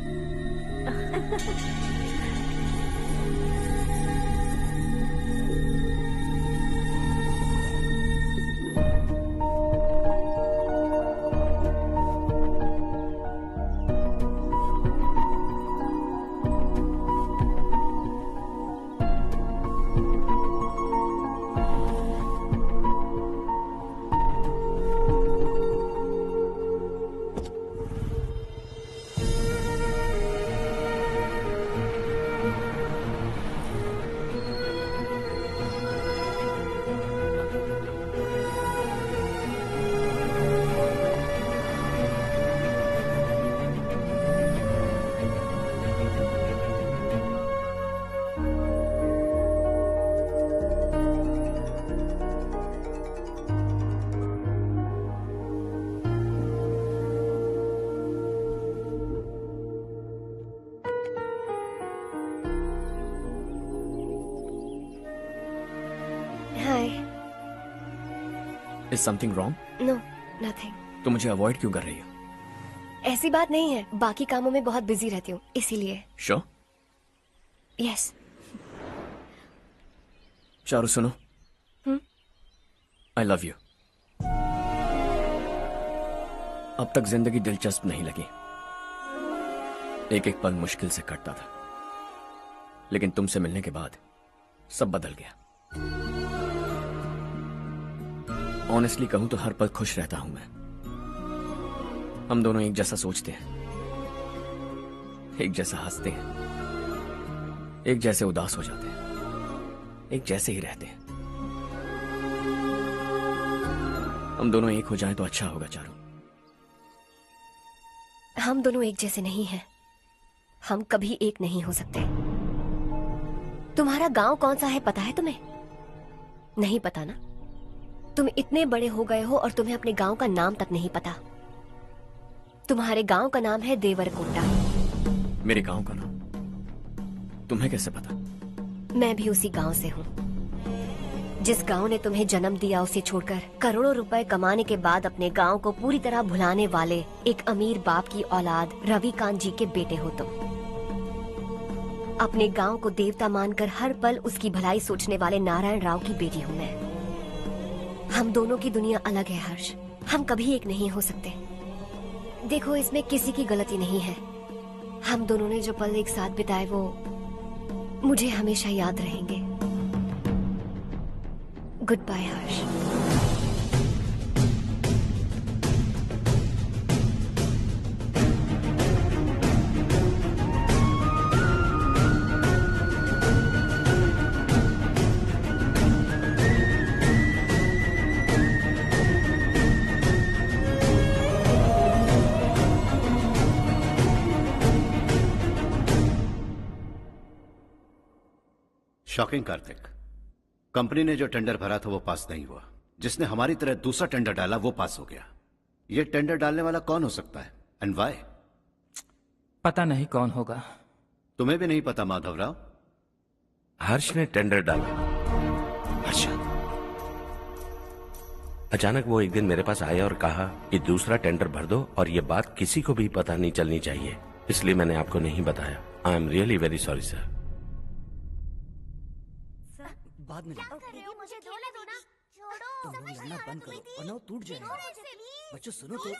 Is something wrong? No nothing. तो मुझे अवॉइड क्यों कर रही हो? ऐसी बात नहीं है, बाकी कामों में बहुत बिजी रहती हूँ इसीलिए। Sure? यस। चारू सुनो। I love you. अब तक जिंदगी दिलचस्प नहीं लगी। एक एक पल मुश्किल से कटता था, लेकिन तुमसे मिलने के बाद सब बदल गया। ऑनेस्टली कहूं तो हर पल खुश रहता हूं मैं। हम दोनों एक जैसा सोचते हैं, एक जैसा हंसते हैं, एक जैसे उदास हो जाते हैं, एक जैसे ही रहते हैं। हम दोनों एक हो जाएं तो अच्छा होगा चारू। हम दोनों एक जैसे नहीं हैं। हम कभी एक नहीं हो सकते। तुम्हारा गांव कौन सा है पता है तुम्हें? नहीं पता ना? तुम इतने बड़े हो गए हो और तुम्हें अपने गांव का नाम तक नहीं पता। तुम्हारे गांव का नाम है देवरकोटा। मेरे गांव का नाम तुम्हें कैसे पता? मैं भी उसी गांव से हूँ। जिस गांव ने तुम्हें जन्म दिया उसे छोड़कर करोड़ों रुपए कमाने के बाद अपने गांव को पूरी तरह भुलाने वाले एक अमीर बाप की औलाद रवि कांत जी के बेटे हो तुम। अपने गांव को देवता मानकर हर पल उसकी भलाई सोचने वाले नारायण राव की बेटी हूँ मैं। हम दोनों की दुनिया अलग है हर्ष। हम कभी एक नहीं हो सकते। देखो इसमें किसी की गलती नहीं है। हम दोनों ने जो पल एक साथ बिताए वो मुझे हमेशा याद रहेंगे। गुड बाय हर्ष। शॉकिंग कार्तिक, कंपनी ने जो टेंडर भरा था वो पास नहीं हुआ। जिसने हमारी तरह दूसरा टेंडर डाला वो पास हो गया। ये टेंडर डालने वाला कौन हो सकता है एंड व्हाई? पता नहीं कौन होगा। तुम्हें भी नहीं पता माधवराव? हर्ष ने टेंडर डाला। अच्छा। अचानक वो एक दिन मेरे पास आया और कहा कि दूसरा टेंडर भर दो और ये बात किसी को भी पता नहीं चलनी चाहिए, इसलिए मैंने आपको नहीं बताया। I am really very sorry sir. बाद में मुझे धोने दो ना। तुम लोग लड़ना बंद करो वरना वो टूट जाएगा। बच्चों सुनो तो।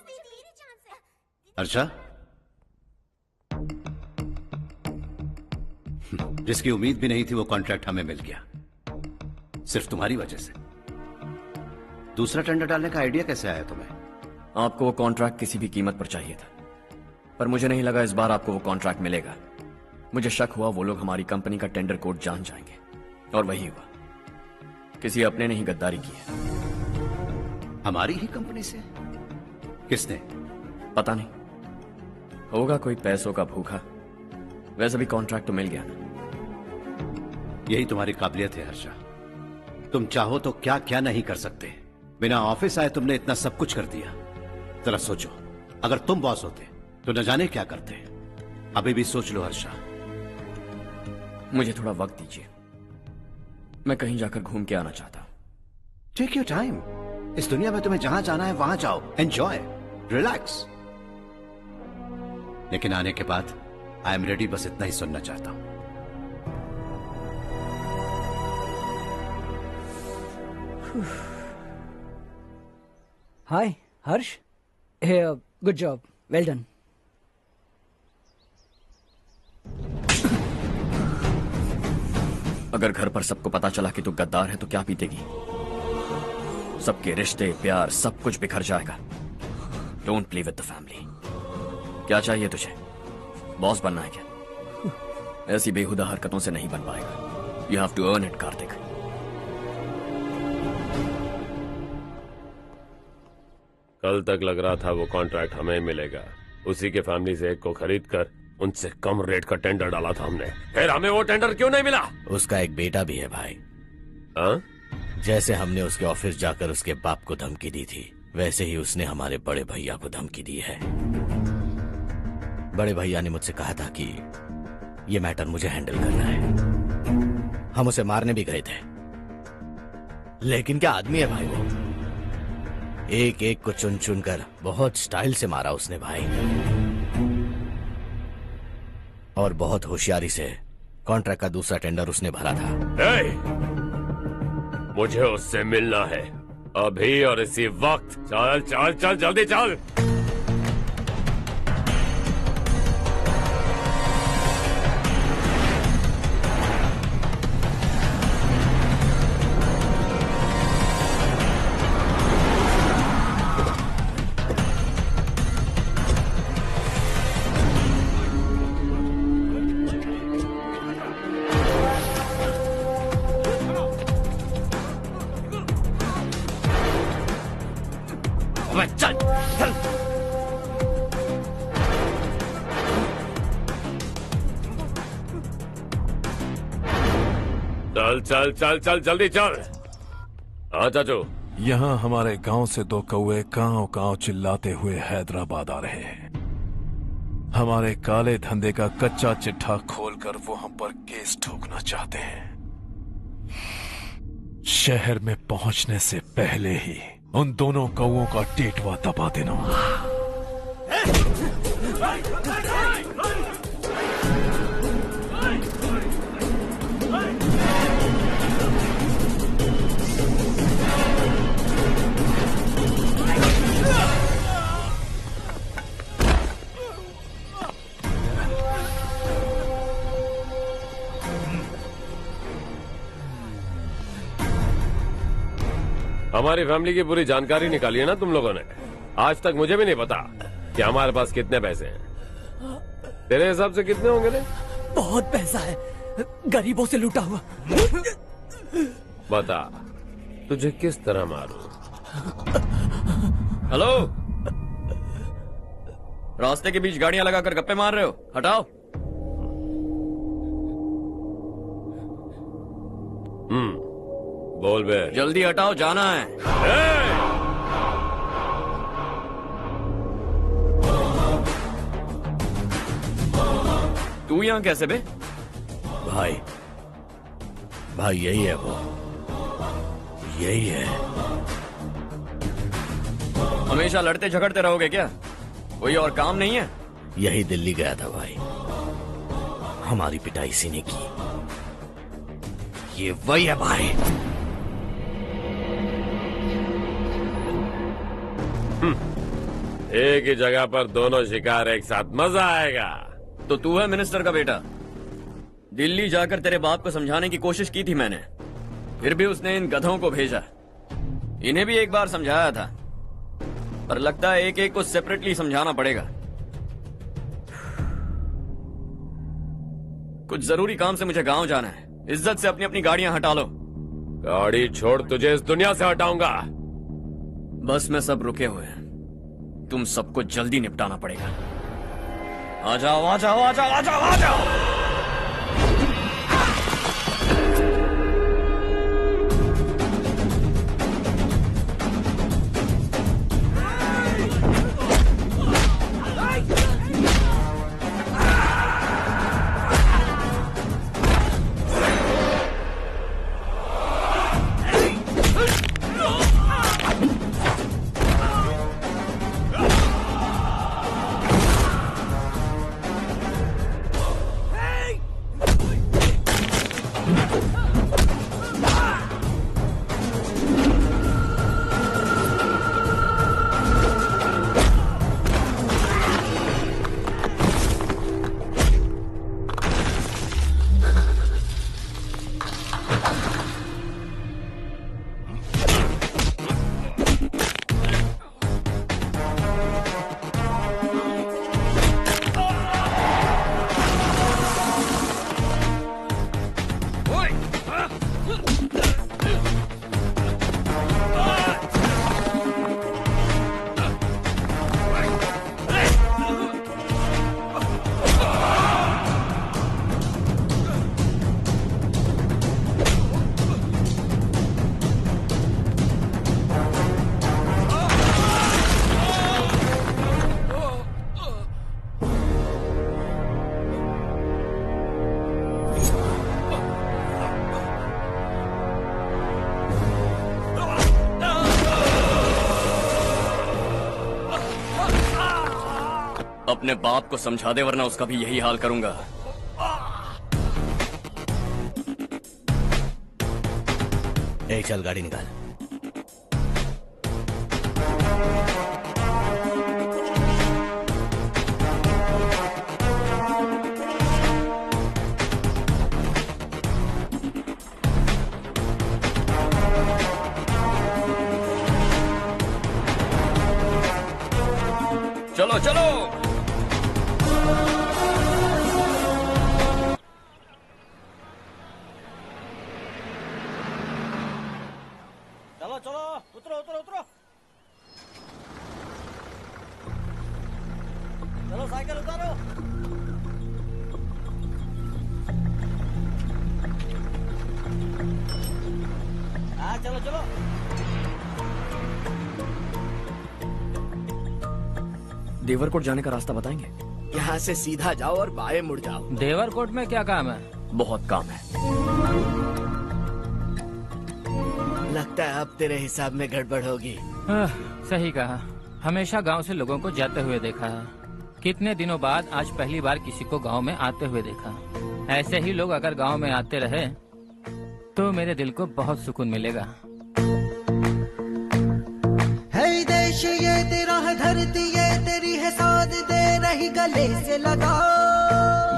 अर्चा, जिसकी उम्मीद भी नहीं थी वो कॉन्ट्रैक्ट हमें मिल गया, सिर्फ तुम्हारी वजह से। दूसरा टेंडर डालने का आइडिया कैसे आया तुम्हें? आपको वो कॉन्ट्रैक्ट किसी भी कीमत पर चाहिए था, पर मुझे नहीं लगा इस बार आपको वो कॉन्ट्रैक्ट मिलेगा। मुझे शक हुआ वो लोग हमारी कंपनी का टेंडर कोड जान जाएंगे, और वही हुआ। किसी अपने ने ही गद्दारी की है। हमारी ही कंपनी से? किसने? पता नहीं, होगा कोई पैसों का भूखा। वैसे भी कॉन्ट्रैक्ट तो मिल गया ना। यही तुम्हारी काबिलियत है हर्षा। तुम चाहो तो क्या क्या नहीं कर सकते। बिना ऑफिस आए तुमने इतना सब कुछ कर दिया। जरा सोचो, अगर तुम बॉस होते तो न जाने क्या करते। अभी भी सोच लो हर्षा। मुझे थोड़ा वक्त दीजिए, मैं कहीं जाकर घूम के आना चाहता हूं। Take your time. इस दुनिया में तुम्हें जहां जाना है वहां जाओ, एंजॉय, रिलैक्स। लेकिन आने के बाद आई एम रेडी, बस इतना ही सुनना चाहता हूं। हाय हर्ष। हे गुड जॉब, वेल डन। अगर घर पर सबको पता चला कि तू गद्दार है तो क्या पीतेगी? सबके रिश्ते, प्यार, सब कुछ बिखर जाएगा। Don't play with the family. क्या चाहिए तुझे? बॉस बनना है क्या? ऐसी बेहुदा हरकतों से नहीं बन पाएगा। You have to earn it Kartik. कल तक लग रहा था वो कॉन्ट्रैक्ट हमें मिलेगा। उसी के फैमिली से एक को खरीद कर उनसे कम रेट का टेंडर डाला था हमने। फिर हमें वो टेंडर क्यों नहीं मिला? उसका एक बेटा भी है भाई। जैसे हमने उसके ऑफिस जाकर उसके बाप को धमकी दी थी, वैसे ही उसने हमारे बड़े भैया को धमकी दी है। बड़े भैया ने मुझसे कहा था कि ये मैटर मुझे हैंडल करना है। हम उसे मारने भी गए थे, लेकिन क्या आदमी है भाई वो। एक एक को चुन चुन कर बहुत स्टाइल से मारा उसने भाई, और बहुत होशियारी से कॉन्ट्रैक्ट का दूसरा टेंडर उसने भरा था। मुझे उससे मिलना है अभी और इसी वक्त। चल चल चल जल्दी चल। चल चल चल जल्दी चल। हाँ चाचू। यहाँ हमारे गांव से दो कौवे कांव कांव चिल्लाते हुए हैदराबाद आ रहे हैं। हमारे काले धंधे का कच्चा चिट्ठा खोलकर वो हम पर केस ठोकना चाहते हैं। शहर में पहुंचने से पहले ही उन दोनों कौवों का टेटवा दबा देना। हमारी फैमिली की पूरी जानकारी निकाली है ना तुम लोगों ने। आज तक मुझे भी नहीं पता कि हमारे पास कितने पैसे हैं। तेरे हिसाब से कितने होंगे रे? बहुत पैसा है, गरीबों से लूटा हुआ। बता तुझे किस तरह मारूं? हेलो, रास्ते के बीच गाड़ियां लगाकर गप्पे मार रहे हो? हटाओ। बोल बे। जल्दी हटाओ, जाना है। तू यहां कैसे बे? भाई यही है वो, यही है। हमेशा लड़ते झगड़ते रहोगे क्या? कोई और काम नहीं है? यही दिल्ली गया था भाई, हमारी पिटाई इसी ने की। ये वही है भाई। एक ही जगह पर दोनों शिकार एक साथ, मजा आएगा। तो तू है मिनिस्टर का बेटा? दिल्ली जाकर तेरे बाप को समझाने की कोशिश की थी मैंने, फिर भी उसने इन गधों को भेजा। इन्हें भी एक बार समझाया था, पर लगता है एक एक को सेपरेटली समझाना पड़ेगा। कुछ जरूरी काम से मुझे गांव जाना है। इज्जत से अपनी अपनी गाड़ियां हटा लो। गाड़ी छोड़, तुझे इस दुनिया से हटाऊंगा। बस में सब रुके हुए हैं, तुम सबको जल्दी निपटाना पड़ेगा। आ जाओ आ जाओ आ जाओ आ जाओ आ जाओ। अपने बाप को समझा दे, वरना उसका भी यही हाल करूंगा। चल गाड़ी निकाल। चलो चलो। चलो चलो, उतरो उतरो उतरो। चलो साइकिल उतारो। हाँ चलो चलो। देवरकोट जाने का रास्ता बताएंगे? यहाँ से सीधा जाओ और बाएं मुड़ जाओ। देवरकोट में क्या काम है? बहुत काम है। लगता है अब तेरे हिसाब में गड़बड़ होगी। सही कहा। हमेशा गांव से लोगों को जाते हुए देखा है, कितने दिनों बाद आज पहली बार किसी को गांव में आते हुए देखा। ऐसे ही लोग अगर गांव में आते रहे तो मेरे दिल को बहुत सुकून मिलेगा। है देश ये तेरा है, धरती ये तेरी है, साथ दे रही गले से लगा।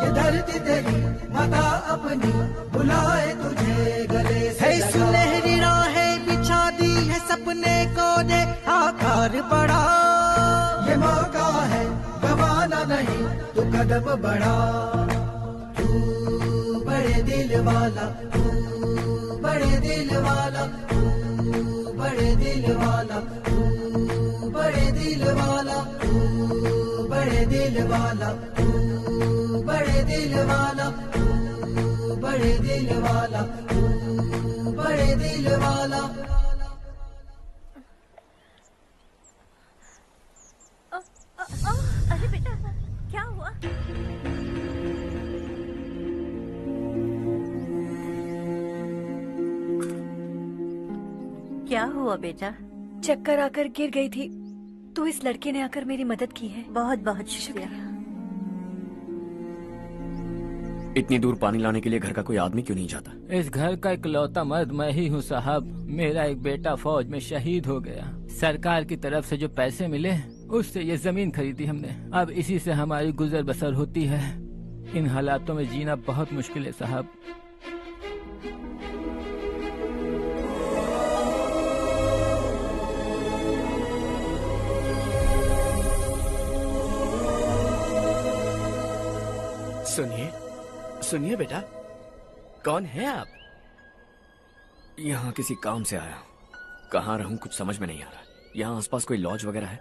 ये धरती तेरी माता अपनी बुलाए तुझे गले से लगा। सुनहरी राहें बिछा दी है, सपने को दे आकार बढ़ा। ये मौका है गवाना नहीं, तू कदम बढ़ा। तू बड़े दिल वाला, तू बड़े दिल वाला, तू बड़े दिल वाला, तू बड़े दिल वाला, तू बड़े दिल वाला, तू बड़े दिल वाला, तू बड़े दिल वाला, तू बड़े दिल वाला। अरे बेटा क्या हुआ? क्या हुआ बेटा? चक्कर आकर गिर गई थी, तो इस लड़के ने आकर मेरी मदद की है। बहुत बहुत शुक्रिया। इतनी दूर पानी लाने के लिए घर का कोई आदमी क्यों नहीं जाता? इस घर का इकलौता मर्द मैं ही हूँ साहब। मेरा एक बेटा फौज में शहीद हो गया। सरकार की तरफ से जो पैसे मिले उससे ये जमीन खरीदी हमने। अब इसी से हमारी गुजर बसर होती है। इन हालातों में जीना बहुत मुश्किल है साहब। सुनिए सुनिए बेटा, कौन है आप? यहाँ किसी काम से आया हूँ। कहाँ रहूँ कुछ समझ में नहीं आ रहा। यहाँ आसपास कोई लॉज वगैरह है?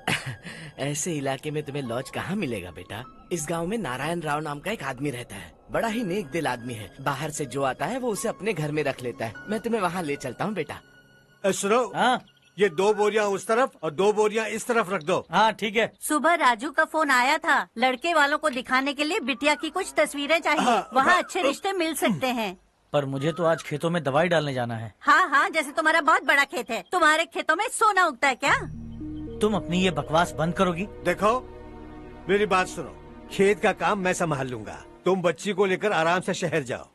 ऐसे इलाके में तुम्हें लॉज कहाँ मिलेगा बेटा? इस गांव में नारायण राव नाम का एक आदमी रहता है। बड़ा ही नेक दिल आदमी है। बाहर से जो आता है वो उसे अपने घर में रख लेता है। मैं तुम्हें वहाँ ले चलता हूँ बेटा। सुनो, ये 2 बोरियां उस तरफ और 2 बोरियां इस तरफ रख दो। हाँ ठीक है। सुबह राजू का फोन आया था, लड़के वालों को दिखाने के लिए बिटिया की कुछ तस्वीरें चाहिए। वहाँ अच्छे रिश्ते मिल सकते हैं। पर मुझे तो आज खेतों में दवाई डालने जाना है। हाँ हाँ, जैसे तुम्हारा बहुत बड़ा खेत है। तुम्हारे खेतों में सोना उगता है क्या? तुम अपनी ये बकवास बंद करोगी? देखो मेरी बात सुनो, खेत का काम मैं संभाल लूंगा। तुम बच्ची को लेकर आराम से शहर जाओ।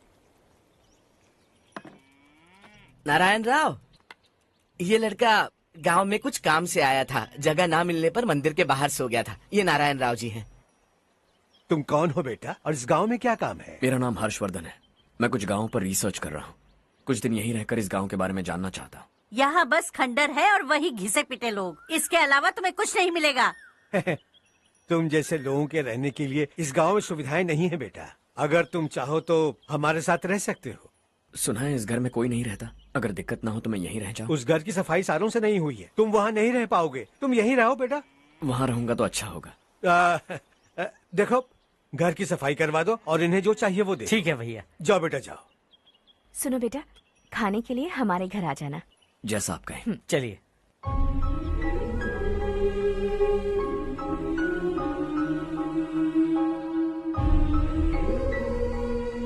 नारायण राव, ये लड़का गांव में कुछ काम से आया था। जगह ना मिलने पर मंदिर के बाहर सो गया था। ये नारायण राव जी हैं। तुम कौन हो बेटा और इस गांव में क्या काम है? मेरा नाम हर्षवर्धन है। मैं कुछ गाँव पर रिसर्च कर रहा हूँ। कुछ दिन यहीं रहकर इस गाँव के बारे में जानना चाहता हूँ। यहाँ बस खंडर है और वही घिसे पिटे लोग। इसके अलावा तुम्हें कुछ नहीं मिलेगा। तुम जैसे लोगों के रहने के लिए इस गांव में सुविधाएं नहीं है बेटा। अगर तुम चाहो तो हमारे साथ रह सकते हो। सुना है इस घर में कोई नहीं रहता। अगर दिक्कत ना हो तो मैं यहीं रह जाऊँ। उस घर की सफाई सालों से नहीं हुई है। तुम वहाँ नहीं रह पाओगे। तुम यहीं रहो बेटा। वहाँ रहूंगा तो अच्छा होगा। देखो, घर की सफाई करवा दो और इन्हें जो चाहिए वो दे। ठीक है भैया। जाओ बेटा जाओ। सुनो बेटा, खाने के लिए हमारे घर आ जाना। जैसा आप कहें। चलिए।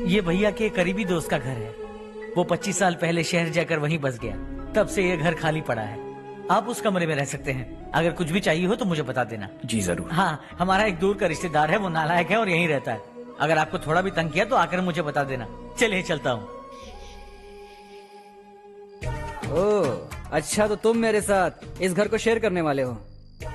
ये भैया के करीबी दोस्त का घर है। वो 25 साल पहले शहर जाकर वहीं बस गया। तब से ये घर खाली पड़ा है। आप उस कमरे में रह सकते हैं। अगर कुछ भी चाहिए हो तो मुझे बता देना। जी जरूर। हाँ, हमारा एक दूर का रिश्तेदार है, वो नालायक है और यहीं रहता है। अगर आपको थोड़ा भी तंग किया तो आकर मुझे बता देना। चलिए चलता हूँ। ओह अच्छा, तो तुम मेरे साथ इस घर को शेयर करने वाले हो।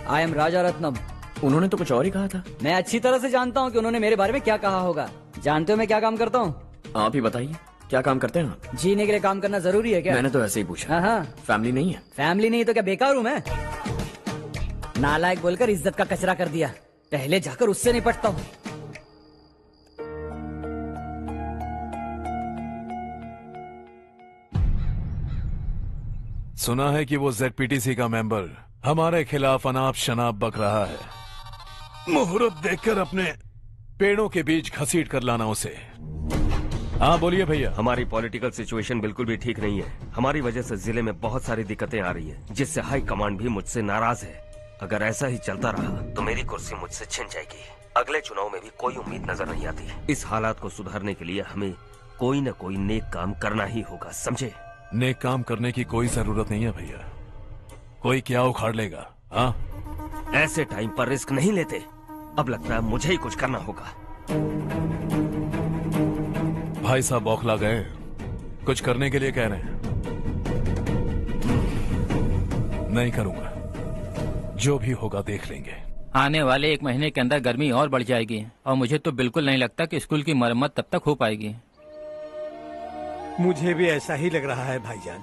आई एम राजा रत्नम। उन्होंने तो कुछ और ही कहा था। मैं अच्छी तरह से जानता हूँ कि उन्होंने मेरे बारे में क्या कहा होगा। जानते हो मैं क्या काम करता हूँ? आप ही बताइए, क्या काम करते हैं आप? जीने के लिए काम करना जरूरी है क्या? मैंने तो ऐसे ही पूछा। हाँ। फैमिली नहीं है? फैमिली नहीं तो क्या बेकार हूँ मैं? नालायक बोलकर इज्जत का कचरा कर दिया। पहले जाकर उससे निपटता हूँ। सुना है कि वो ZPTC का मेंबर हमारे खिलाफ अनाप शनाप बक रहा है। मुहूर्त देखकर अपने पेड़ों के बीच घसीट कर लाना उसे। हाँ बोलिए भैया। हमारी पॉलिटिकल सिचुएशन बिल्कुल भी ठीक नहीं है। हमारी वजह से जिले में बहुत सारी दिक्कतें आ रही है, जिससे हाई कमांड भी मुझसे नाराज है। अगर ऐसा ही चलता रहा तो मेरी कुर्सी मुझसे छिन जाएगी। अगले चुनाव में भी कोई उम्मीद नजर नहीं आती। इस हालात को सुधारने के लिए हमें कोई न कोई नेक काम करना ही होगा, समझे? नेक काम करने की कोई जरूरत नहीं है भैया। कोई क्या उखाड़ लेगा? हाँ, ऐसे टाइम पर रिस्क नहीं लेते। अब लगता है मुझे ही कुछ करना होगा। भाई साहब बौखला गए, कुछ करने के लिए कह रहे हैं। नहीं करूंगा, जो भी होगा देख लेंगे। आने वाले 1 महीने के अंदर गर्मी और बढ़ जाएगी और मुझे तो बिल्कुल नहीं लगता कि स्कूल की मरम्मत तब तक हो पाएगी। मुझे भी ऐसा ही लग रहा है भाईजान।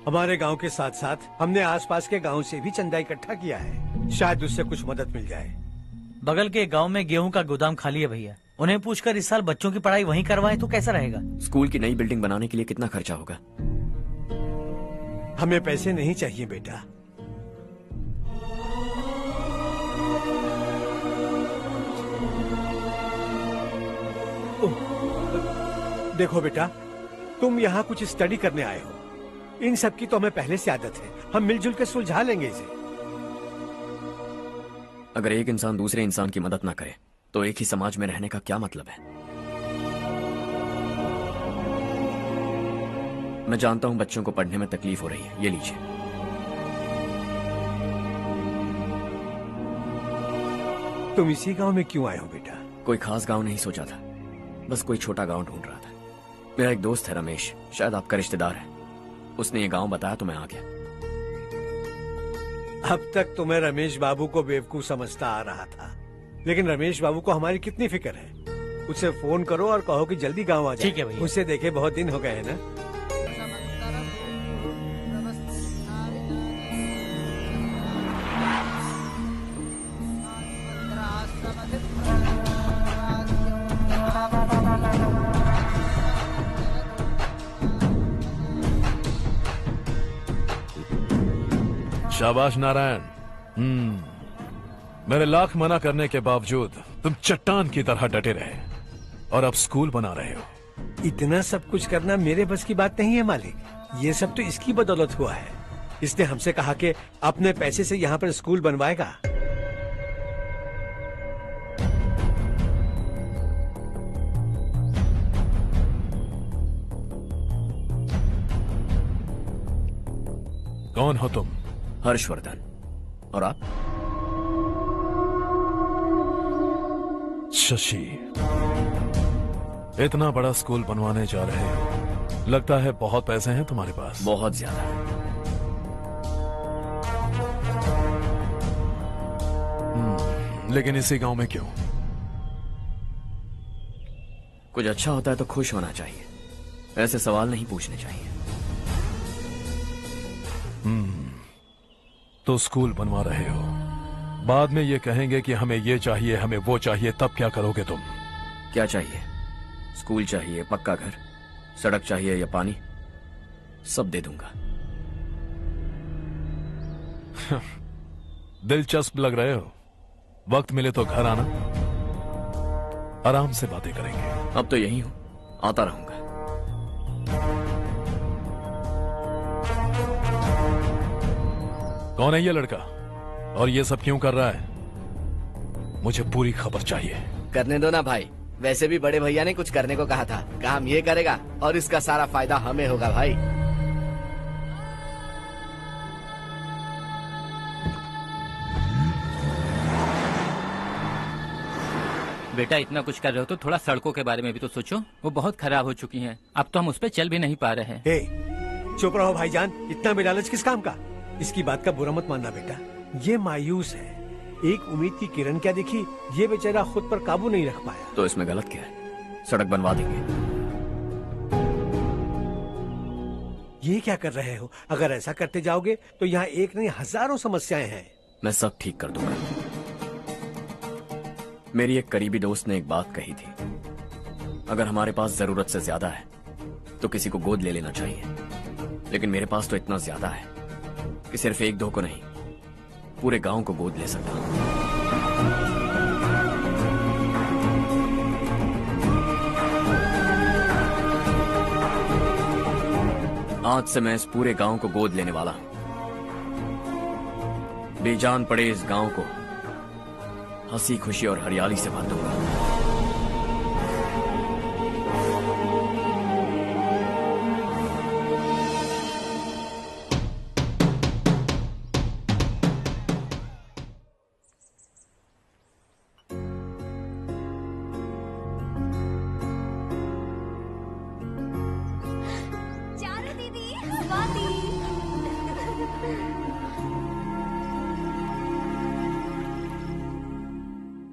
हमारे गांव के साथ साथ हमने आसपास के गांव से भी चंदा इकट्ठा किया है। शायद उससे कुछ मदद मिल जाए। बगल के गांव में गेहूं का गोदाम खाली है भैया। उन्हें पूछकर इस साल बच्चों की पढ़ाई वहीं करवाएं तो कैसा रहेगा? स्कूल की नई बिल्डिंग बनाने के लिए कितना खर्चा होगा? हमें पैसे नहीं चाहिए बेटा। देखो बेटा, तुम यहाँ कुछ स्टडी करने आए हो। इन सब की तो हमें पहले से आदत है। हम मिलजुल के सुलझा लेंगे इसे। अगर एक इंसान दूसरे इंसान की मदद ना करे तो एक ही समाज में रहने का क्या मतलब है? मैं जानता हूं बच्चों को पढ़ने में तकलीफ हो रही है। ये लीजिए। तुम इसी गांव में क्यों आए हो बेटा? कोई खास गांव नहीं सोचा था, बस कोई छोटा गांव ढूंढ रहा था। मेरा एक दोस्त है रमेश, शायद आपका रिश्तेदार है। उसने ये गांव बताया तो मैं आ गया। अब तक तुम्हें रमेश बाबू को बेवकूफ समझता आ रहा था, लेकिन रमेश बाबू को हमारी कितनी फिक्र है। उसे फोन करो और कहो कि जल्दी गांव आ जाए। ठीक है भैया। उसे देखे बहुत दिन हो गए हैं ना। शाबाश नारायण। मेरे लाख मना करने के बावजूद तुम चट्टान की तरह डटे रहे और अब स्कूल बना रहे हो। इतना सब कुछ करना मेरे बस की बात नहीं है मालिक, ये सब तो इसकी बदौलत हुआ है। इसने हमसे कहा कि अपने पैसे से यहाँ पर स्कूल बनवाएगा। कौन हो तुम? हर्षवर्धन। और आप? शशि। इतना बड़ा स्कूल बनवाने जा रहे हो, लगता है बहुत पैसे हैं तुम्हारे पास। बहुत ज्यादा। लेकिन इसी गांव में क्यों? कुछ अच्छा होता है तो खुश होना चाहिए, ऐसे सवाल नहीं पूछने चाहिए। तो स्कूल बनवा रहे हो, बाद में ये कहेंगे कि हमें ये चाहिए, हमें वो चाहिए, तब क्या करोगे तुम? क्या चाहिए? स्कूल चाहिए, पक्का घर, सड़क चाहिए या पानी, सब दे दूंगा। दिलचस्प लग रहे हो। वक्त मिले तो घर आना, आराम से बातें करेंगे। अब तो यही हूं, आता रहूंगा। कौन है ये लड़का और ये सब क्यों कर रहा है? मुझे पूरी खबर चाहिए। करने दो ना भाई, वैसे भी बड़े भैया ने कुछ करने को कहा था, काम ये करेगा और इसका सारा फायदा हमें होगा भाई। बेटा इतना कुछ कर रहे हो तो थोड़ा सड़कों के बारे में भी तो सोचो, वो बहुत खराब हो चुकी हैं। अब तो हम उस पर चल भी नहीं पा रहे हैं। चुप रहो भाईजान, इतना बेलालच किस काम का? इसकी बात का बुरा मत मानना बेटा, ये मायूस है। एक उम्मीद की किरण क्या दिखी, ये बेचारा खुद पर काबू नहीं रख पाया। तो इसमें गलत क्या है? सड़क बनवा देंगे। ये क्या कर रहे हो? अगर ऐसा करते जाओगे तो यहाँ एक नहीं हजारों समस्याएं हैं। मैं सब ठीक कर दूंगा। मेरी एक करीबी दोस्त ने एक बात कही थी, अगर हमारे पास जरूरत से ज्यादा है तो किसी को गोद ले लेना चाहिए, लेकिन मेरे पास तो इतना ज्यादा है कि सिर्फ एक दो को नहीं, पूरे गांव को गोद ले सकता हूं। आज से मैं इस पूरे गांव को गोद लेने वाला हूं। बेजान पड़े इस गांव को हंसी खुशी और हरियाली से भर दूंगा। चारू दीदी, स्वाति।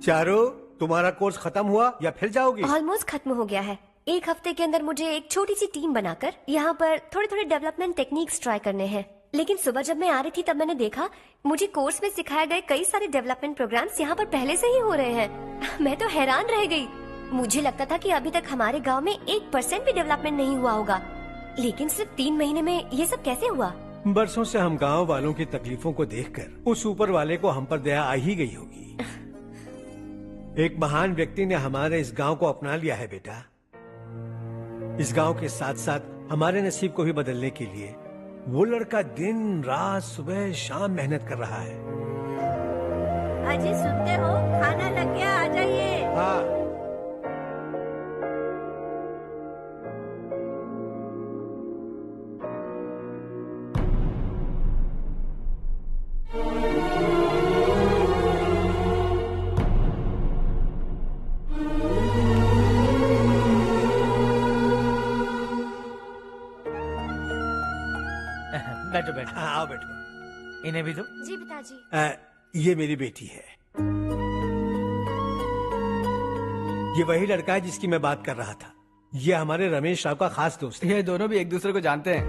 चारू, तुम्हारा कोर्स खत्म हुआ या फिर जाओगी? ऑलमोस्ट खत्म हो गया है। एक हफ्ते के अंदर मुझे एक छोटी सी टीम बनाकर यहाँ पर थोड़े थोड़े डेवलपमेंट टेक्निक्स ट्राई करने हैं। लेकिन सुबह जब मैं आ रही थी तब मैंने देखा मुझे कोर्स में सिखाए गए कई सारे डेवलपमेंट प्रोग्राम्स यहाँ पर पहले से ही हो रहे हैं। मैं तो हैरान रह गई। मुझे लगता था कि अभी तक हमारे गांव में 1% भी डेवलपमेंट नहीं हुआ होगा, लेकिन सिर्फ 3 महीने में ये सब कैसे हुआ? बरसों से हम गांव वालों की तकलीफों को देखकर उस ऊपर वाले को हम पर दया आ ही गई होगी। एक महान व्यक्ति ने हमारे इस गांव को अपना लिया है बेटा। इस गांव के साथ साथ हमारे नसीब को भी बदलने के लिए वो लड़का दिन रात सुबह शाम मेहनत कर रहा है। अजी सुनते हो, खाना लग गया, आ जाइए। हाँ। बैठो बैठो। हाँ, आओ बैठो। इन्हें भी दो। जी पिताजी। ये मेरी बेटी है। ये वही लड़का है जिसकी मैं बात कर रहा था। ये हमारे रमेश राव का खास दोस्त है। ये दोनों भी एक दूसरे को जानते हैं।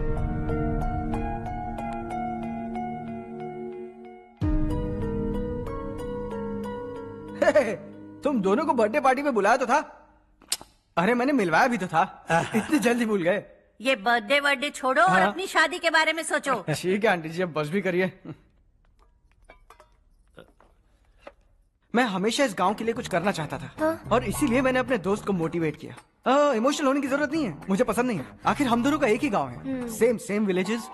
तुम दोनों को बर्थडे पार्टी में बुलाया तो था? अरे मैंने मिलवाया भी तो था। इतनी जल्दी भूल गए? ये बर्थडे छोड़ो और हाँ। अपनी शादी के बारे में सोचो। ठीक है आंटी जी, अब बस भी करिए। मैं हमेशा इस गांव के लिए कुछ करना चाहता था। हाँ? और इसीलिए मैंने अपने दोस्त को मोटिवेट किया। इमोशनल होने की जरूरत नहीं है, मुझे पसंद नहीं है। आखिर हम दोनों का एक ही गांव है, सेम विलेजेस।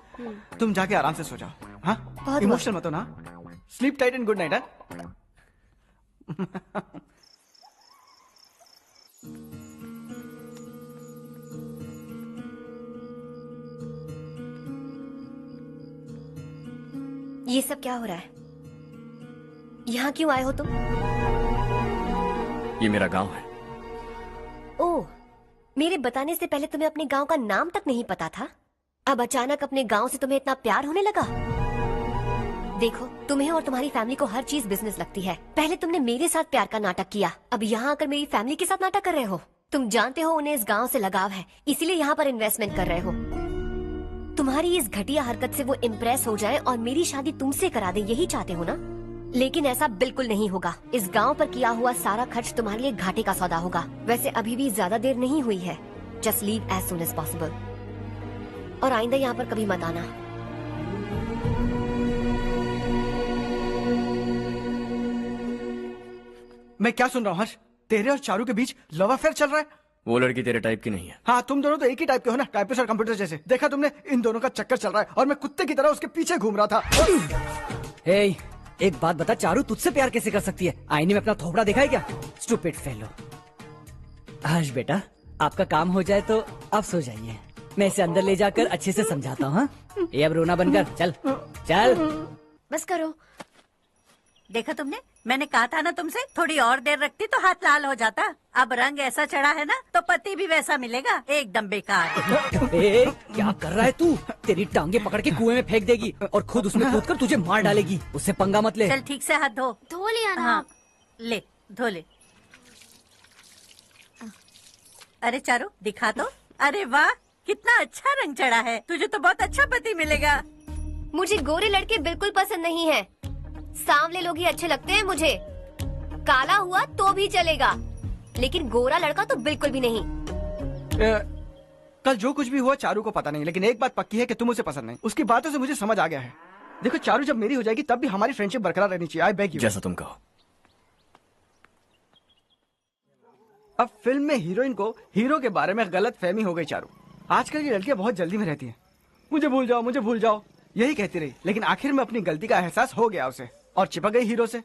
तुम जाके आराम से सो जाओ। हाँ, इमोशनल मत हो ना। Sleep tight and good night. ये सब क्या हो रहा है? यहाँ क्यों आए हो तुम? ये मेरा गांव है। ओह, मेरे बताने से पहले तुम्हें अपने गांव का नाम तक नहीं पता था? अब अचानक अपने गांव से तुम्हें इतना प्यार होने लगा? देखो, तुम्हें और तुम्हारी फैमिली को हर चीज बिजनेस लगती है। पहले तुमने मेरे साथ प्यार का नाटक किया, अब यहाँ आकर मेरी फैमिली के साथ नाटक कर रहे हो। तुम जानते हो उन्हें इस गांव से लगाव है, इसीलिए यहाँ पर इन्वेस्टमेंट कर रहे हो। तुम्हारी इस घटिया हरकत से वो इम्प्रेस हो जाए और मेरी शादी तुमसे करा दे, यही चाहते हो ना? लेकिन ऐसा बिल्कुल नहीं होगा। इस गांव पर किया हुआ सारा खर्च तुम्हारे लिए घाटे का सौदा होगा। वैसे अभी भी ज्यादा देर नहीं हुई है। Just leave as soon as possible और आइंदा यहाँ पर कभी मत आना। मैं क्या सुन रहा हूँ हर्ष? तेरे और चारू के बीच लव अफेयर चल रहा है? वो लड़की तेरे टाइप की नहीं है। हाँ, तुम दोनों तो एक ही टाइप के हो ना, टाइपिस्ट और कंप्यूटर जैसे। देखा तुमने, इन दोनों का चक्कर चल रहा है और मैं कुत्ते की तरह उसके पीछे घूम रहा था। हे, एक बात बता, चारू तुझसे प्यार कैसे कर सकती है? आईने में अपना थोपड़ा देखा है क्या? Stupid fellow. हर्ष बेटा, आपका काम हो जाए तो आप सो जाइए। मैं इसे अंदर ले जाकर अच्छे से समझाता हूँ। ये अब रोना बनकर चल चल। बस करो। देखा तुमने, मैंने कहा था ना तुमसे, थोड़ी और देर रखती तो हाथ लाल हो जाता। अब रंग ऐसा चढ़ा है ना तो पति भी वैसा मिलेगा। एकदम बेकार। क्या कर रहा है तू? तेरी टांगे पकड़ के कुएं में फेंक देगी और खुद उसमें कूदकर तुझे मार डालेगी। उससे पंगा मत ले। चल ठीक से हाथ धो। धो लिया ना। हाँ, ले धो ले। अरे चारू दिखा तो। अरे वाह, कितना अच्छा रंग चढ़ा है। तुझे तो बहुत अच्छा पति मिलेगा। मुझे गोरे लड़के बिल्कुल पसंद नहीं है। सांवले लोग ही अच्छे लगते हैं मुझे। काला हुआ तो भी चलेगा, लेकिन गोरा लड़का तो बिल्कुल भी नहीं। कल जो कुछ भी हुआ चारू को पता नहीं, लेकिन एक बात पक्की है कि तुम उसे पसंद नहीं। उसकी बातों से मुझे समझ आ गया है। देखो चारू जब मेरी हो जाएगी तब भी हमारी फ्रेंडशिप बरकरार रहनी चाहिए। I beg you. जैसा तुम कहो। अब फिल्म में हीरोइन को हीरो के बारे में गलत फहमी हो गई चारू। आजकल की लड़कियां बहुत जल्दी में रहती हैं। मुझे भूल जाओ, मुझे भूल जाओ, यही कहती रही। लेकिन आखिर में अपनी गलती का एहसास हो गया उसे और चिपक गई हीरो से।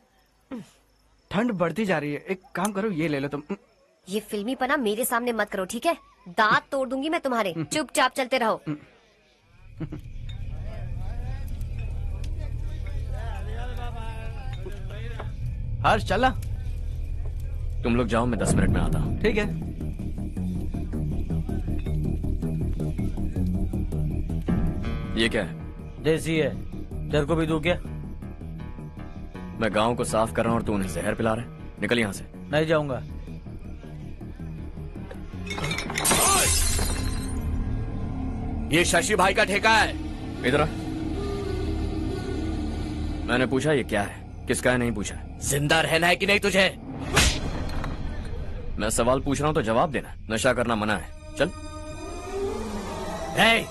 ठंड बढ़ती जा रही है, एक काम करो, ये ले लो तुम। ये फिल्मी पना मेरे सामने मत करो, ठीक है? दांत तोड़ दूंगी मैं तुम्हारे। चुपचाप चलते रहो। हर्ष चला। तुम लोग जाओ, मैं 10 मिनट में आता हूँ। ठीक है। ये क्या है? देसी है। तेरे को भी दूं क्या? मैं गांव को साफ कर रहा हूँ और तू उन्हें जहर पिला रहा है। निकल यहाँ से। नहीं जाऊंगा। ये शशि भाई का ठेका है। इधर आ। मैंने पूछा ये क्या है, किसका है नहीं पूछा। जिंदा रहना है कि नहीं तुझे? मैं सवाल पूछ रहा हूं तो जवाब देना। नशा करना मना है। चल। हे,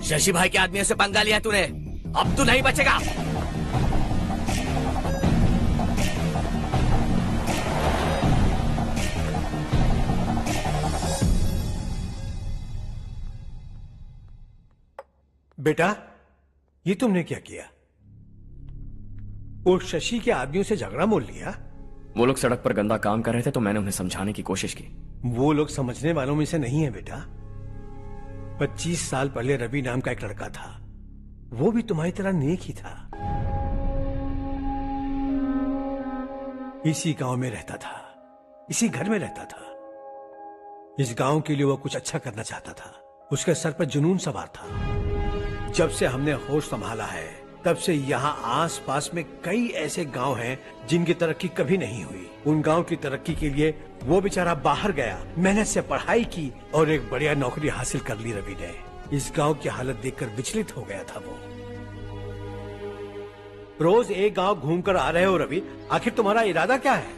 शशि भाई के आदमियों से पंगा लिया तूने, अब तू नहीं बचेगा। बेटा, ये तुमने क्या किया? वो शशि के आदमियों से झगड़ा मोल लिया? वो लोग सड़क पर गंदा काम कर रहे थे तो मैंने उन्हें समझाने की कोशिश की। वो लोग समझने वालों में से नहीं है बेटा। 25 साल पहले रवि नाम का एक लड़का था, वो भी तुम्हारी तरह नेक ही था। इसी गांव में रहता था, इसी घर में रहता था। इस गांव के लिए वो कुछ अच्छा करना चाहता था। उसके सर पर जुनून सवार था। जब से हमने होश संभाला है तब से यहाँ आस पास में कई ऐसे गांव हैं जिनकी तरक्की कभी नहीं हुई। उन गांव की तरक्की के लिए वो बेचारा बाहर गया, मेहनत से पढ़ाई की और एक बढ़िया नौकरी हासिल कर ली रवि ने। इस गांव की हालत देखकर विचलित हो गया था वो। रोज एक गांव घूमकर आ रहे हो रवि, आखिर तुम्हारा इरादा क्या है?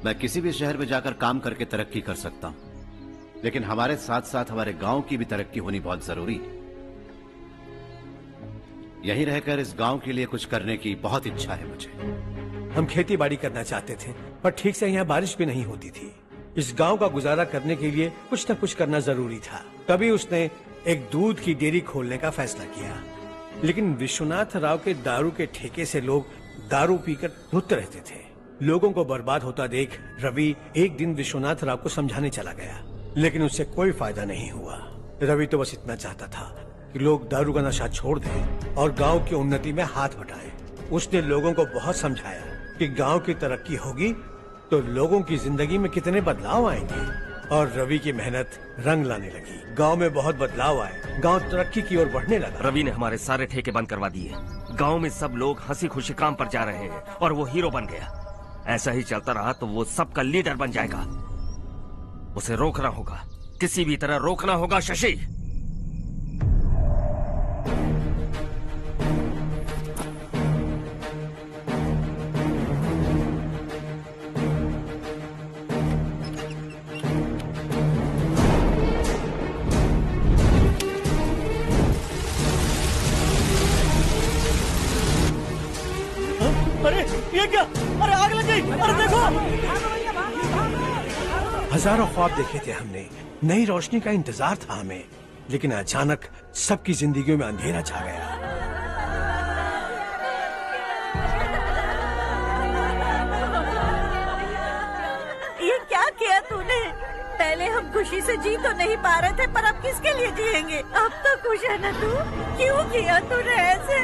मैं किसी भी शहर में जाकर काम करके तरक्की कर सकता हूँ, लेकिन हमारे साथ साथ हमारे गांव की भी तरक्की होनी बहुत जरूरी है। यहीं रहकर इस गांव के लिए कुछ करने की बहुत इच्छा है मुझे। हम खेती बाड़ी करना चाहते थे, पर ठीक से यहाँ बारिश भी नहीं होती थी। इस गांव का गुजारा करने के लिए कुछ न कुछ करना जरूरी था। तभी उसने एक दूध की डेयरी खोलने का फैसला किया। लेकिन विश्वनाथ राव के दारू के ठेके से लोग दारू पीकर धुत रहते थे। लोगों को बर्बाद होता देख रवि एक दिन विश्वनाथ राव को समझाने चला गया, लेकिन उससे कोई फायदा नहीं हुआ। रवि तो बस इतना चाहता था कि लोग दारू का नशा छोड़ दें और गांव की उन्नति में हाथ बटाएं। उसने लोगों को बहुत समझाया कि गांव की तरक्की होगी तो लोगों की जिंदगी में कितने बदलाव आएंगे, और रवि की मेहनत रंग लाने लगी। गांव में बहुत बदलाव आए, गांव तरक्की की ओर बढ़ने लगा। रवि ने हमारे सारे ठेके बंद करवा दिए। गांव में सब लोग हंसी खुशी काम पर जा रहे हैं और वो हीरो बन गया। ऐसा ही चलता रहा तो वो सबका लीडर बन जाएगा। उसे रोकना होगा, किसी भी तरह रोकना होगा शशि। अरे ये क्या? अरे आग लग गई! अरे देखो! हजारों ख्वाब देखे थे हमने, नई रोशनी का इंतजार था हमें, लेकिन अचानक सबकी जिंदगियों में अंधेरा छा गया। ये क्या किया तूने? पहले हम खुशी से जी तो नहीं पा रहे थे, पर अब किसके लिए जिएंगे? अब तो खुश है ना तू? क्यों किया तूने ऐसे?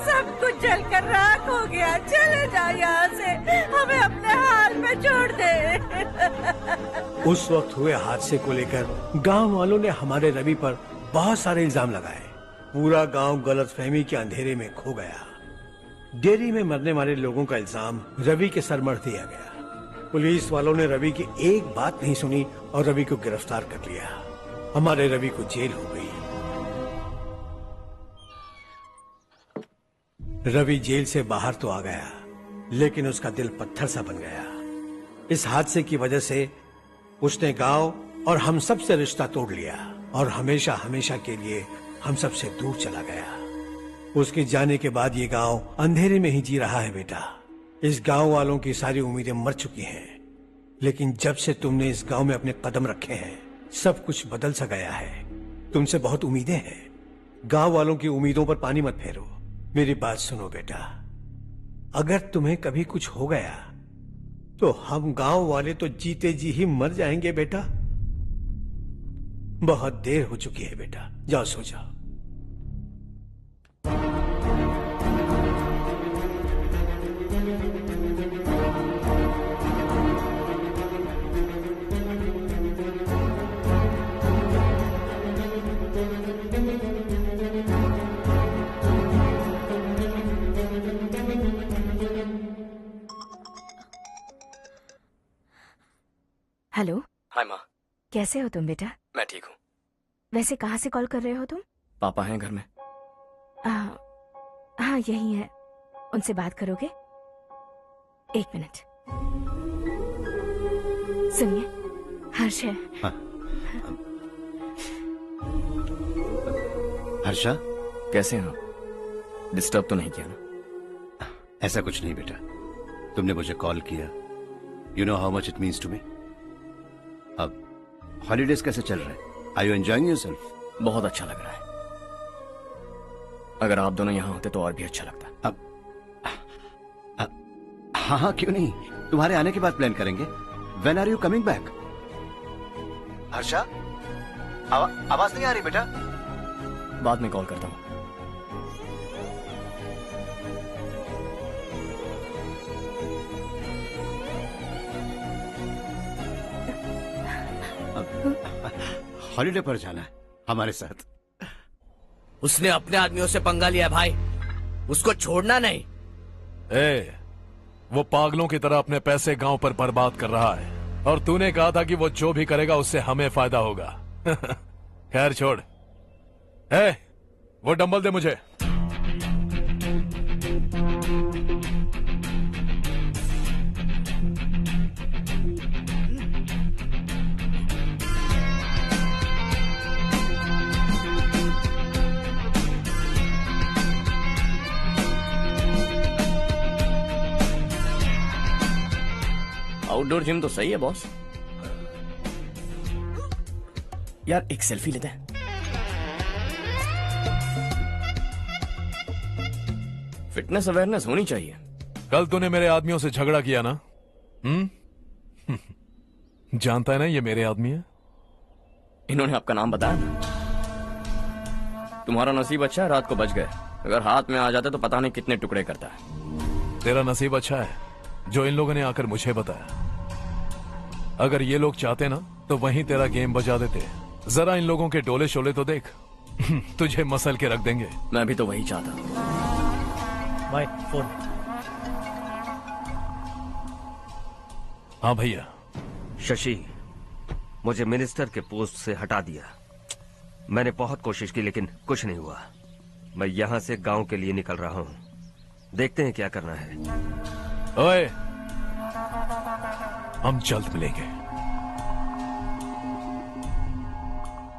सब कुछ जलकर राख हो गया। चले जा यहाँ से, हमें अपने हाल में छोड़ दे। उस वक्त हुए हादसे को लेकर गांव वालों ने हमारे रवि पर बहुत सारे इल्जाम लगाए। पूरा गांव गलतफहमी के अंधेरे में खो गया। डेयरी में मरने वाले लोगों का इल्जाम रवि के सर मढ़ दिया गया। पुलिस वालों ने रवि की एक बात नहीं सुनी और रवि को गिरफ्तार कर लिया। हमारे रवि को जेल हो गई। रवि जेल से बाहर तो आ गया, लेकिन उसका दिल पत्थर सा बन गया। इस हादसे की वजह से उसने गांव और हम सब से रिश्ता तोड़ लिया और हमेशा हमेशा के लिए हम सब से दूर चला गया। उसके जाने के बाद ये गांव अंधेरे में ही जी रहा है बेटा। इस गांव वालों की सारी उम्मीदें मर चुकी हैं, लेकिन जब से तुमने इस गांव में अपने कदम रखे हैं, सब कुछ बदल सा गया है। तुमसे बहुत उम्मीदें हैं। गांव वालों की उम्मीदों पर पानी मत फेरो। मेरी बात सुनो बेटा, अगर तुम्हें कभी कुछ हो गया तो हम गांव वाले तो जीते जी ही मर जाएंगे बेटा। बहुत देर हो चुकी है बेटा, जाओ सो जाओ। हेलो। हाय माँ। कैसे हो तुम बेटा? मैं ठीक हूँ। वैसे कहाँ से कॉल कर रहे हो तुम? पापा हैं घर में। हाँ यही है। उनसे बात करोगे? एक मिनट। सुनिए, हर्ष है। हाँ। हर्षा, कैसे हैं आप? डिस्टर्ब तो नहीं किया ना? ऐसा कुछ नहीं बेटा, तुमने मुझे कॉल किया। You know how much it means to me. अब हॉलीडेज कैसे चल रहे हैं? Are you enjoying yourself? बहुत अच्छा लग रहा है। अगर आप दोनों यहाँ होते तो और भी अच्छा लगता। अब हाँ हाँ क्यों नहीं, तुम्हारे आने के बाद प्लान करेंगे। When are you coming back? Harsha, आवाज नहीं आ रही बेटा। बाद में कॉल करता हूँ। हॉलीडे पर जाना है हमारे साथ। उसने अपने आदमियों से पंगा लिया भाई, उसको छोड़ना नहीं। वो पागलों की तरह अपने पैसे गांव पर बर्बाद कर रहा है, और तूने कहा था कि वो जो भी करेगा उससे हमें फायदा होगा। खैर छोड़। वो डंबल दे मुझे। आउटडोर जिम तो सही है बॉस। यार एक सेल्फी लेते हैं। फिटनेस अवेयरनेस होनी चाहिए। कल तूने मेरे आदमियों से झगड़ा किया ना? जानता है ना ये मेरे आदमी है। इन्होंने आपका नाम बताया? तुम्हारा नसीब अच्छा है रात को बच गए, अगर हाथ में आ जाते तो पता नहीं कितने टुकड़े करता है। तेरा नसीब अच्छा है जो इन लोगों ने आकर मुझे बताया। अगर ये लोग चाहते ना तो वहीं तेरा गेम बजा देते। जरा इन लोगों के डोले शोले तो देख। तुझे मसल के रख देंगे। मैं भी तो वही चाहता हूं। भाई फोन। हाँ भैया। शशि, मुझे मिनिस्टर के पोस्ट से हटा दिया। मैंने बहुत कोशिश की लेकिन कुछ नहीं हुआ। मैं यहां से गांव के लिए निकल रहा हूं। देखते हैं क्या करना है। ओए, हम जल्द मिलेंगे।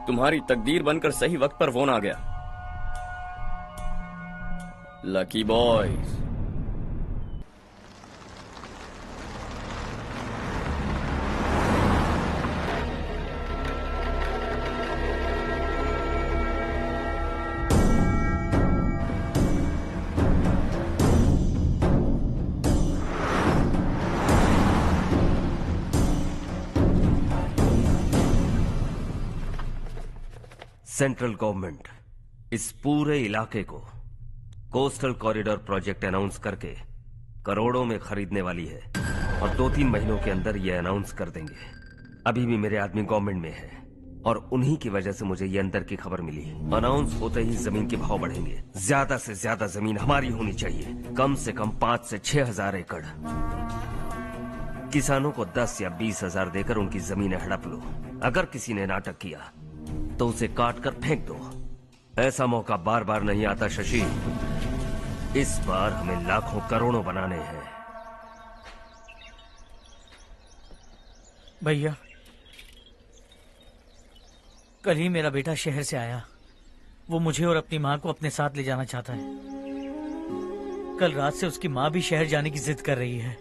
तुम्हारी तकदीर बनकर सही वक्त पर फोन आ गया। Lucky boys. सेंट्रल गवर्नमेंट इस पूरे इलाके को कोस्टल कॉरिडोर प्रोजेक्ट अनाउंस करके करोड़ों में खरीदने वाली है और 2-3 महीनों के अंदर ये अनाउंस कर देंगे। अभी भी मेरे आदमी गवर्नमेंट में है और उन्हीं की वजह से मुझे ये अंदर की खबर मिली। अनाउंस होते ही जमीन के भाव बढ़ेंगे। ज्यादा से ज्यादा जमीन हमारी होनी चाहिए, कम से कम 5 से 6 हजार एकड़। किसानों को 10 या 20 हजार देकर उनकी जमीनें हड़प लो। अगर किसी ने नाटक किया तो उसे काट कर फेंक दो। ऐसा मौका बार बार नहीं आता शशि। इस बार हमें लाखों करोड़ों बनाने हैं। भैया, कल ही मेरा बेटा शहर से आया। वो मुझे और अपनी माँ को अपने साथ ले जाना चाहता है। कल रात से उसकी माँ भी शहर जाने की जिद कर रही है।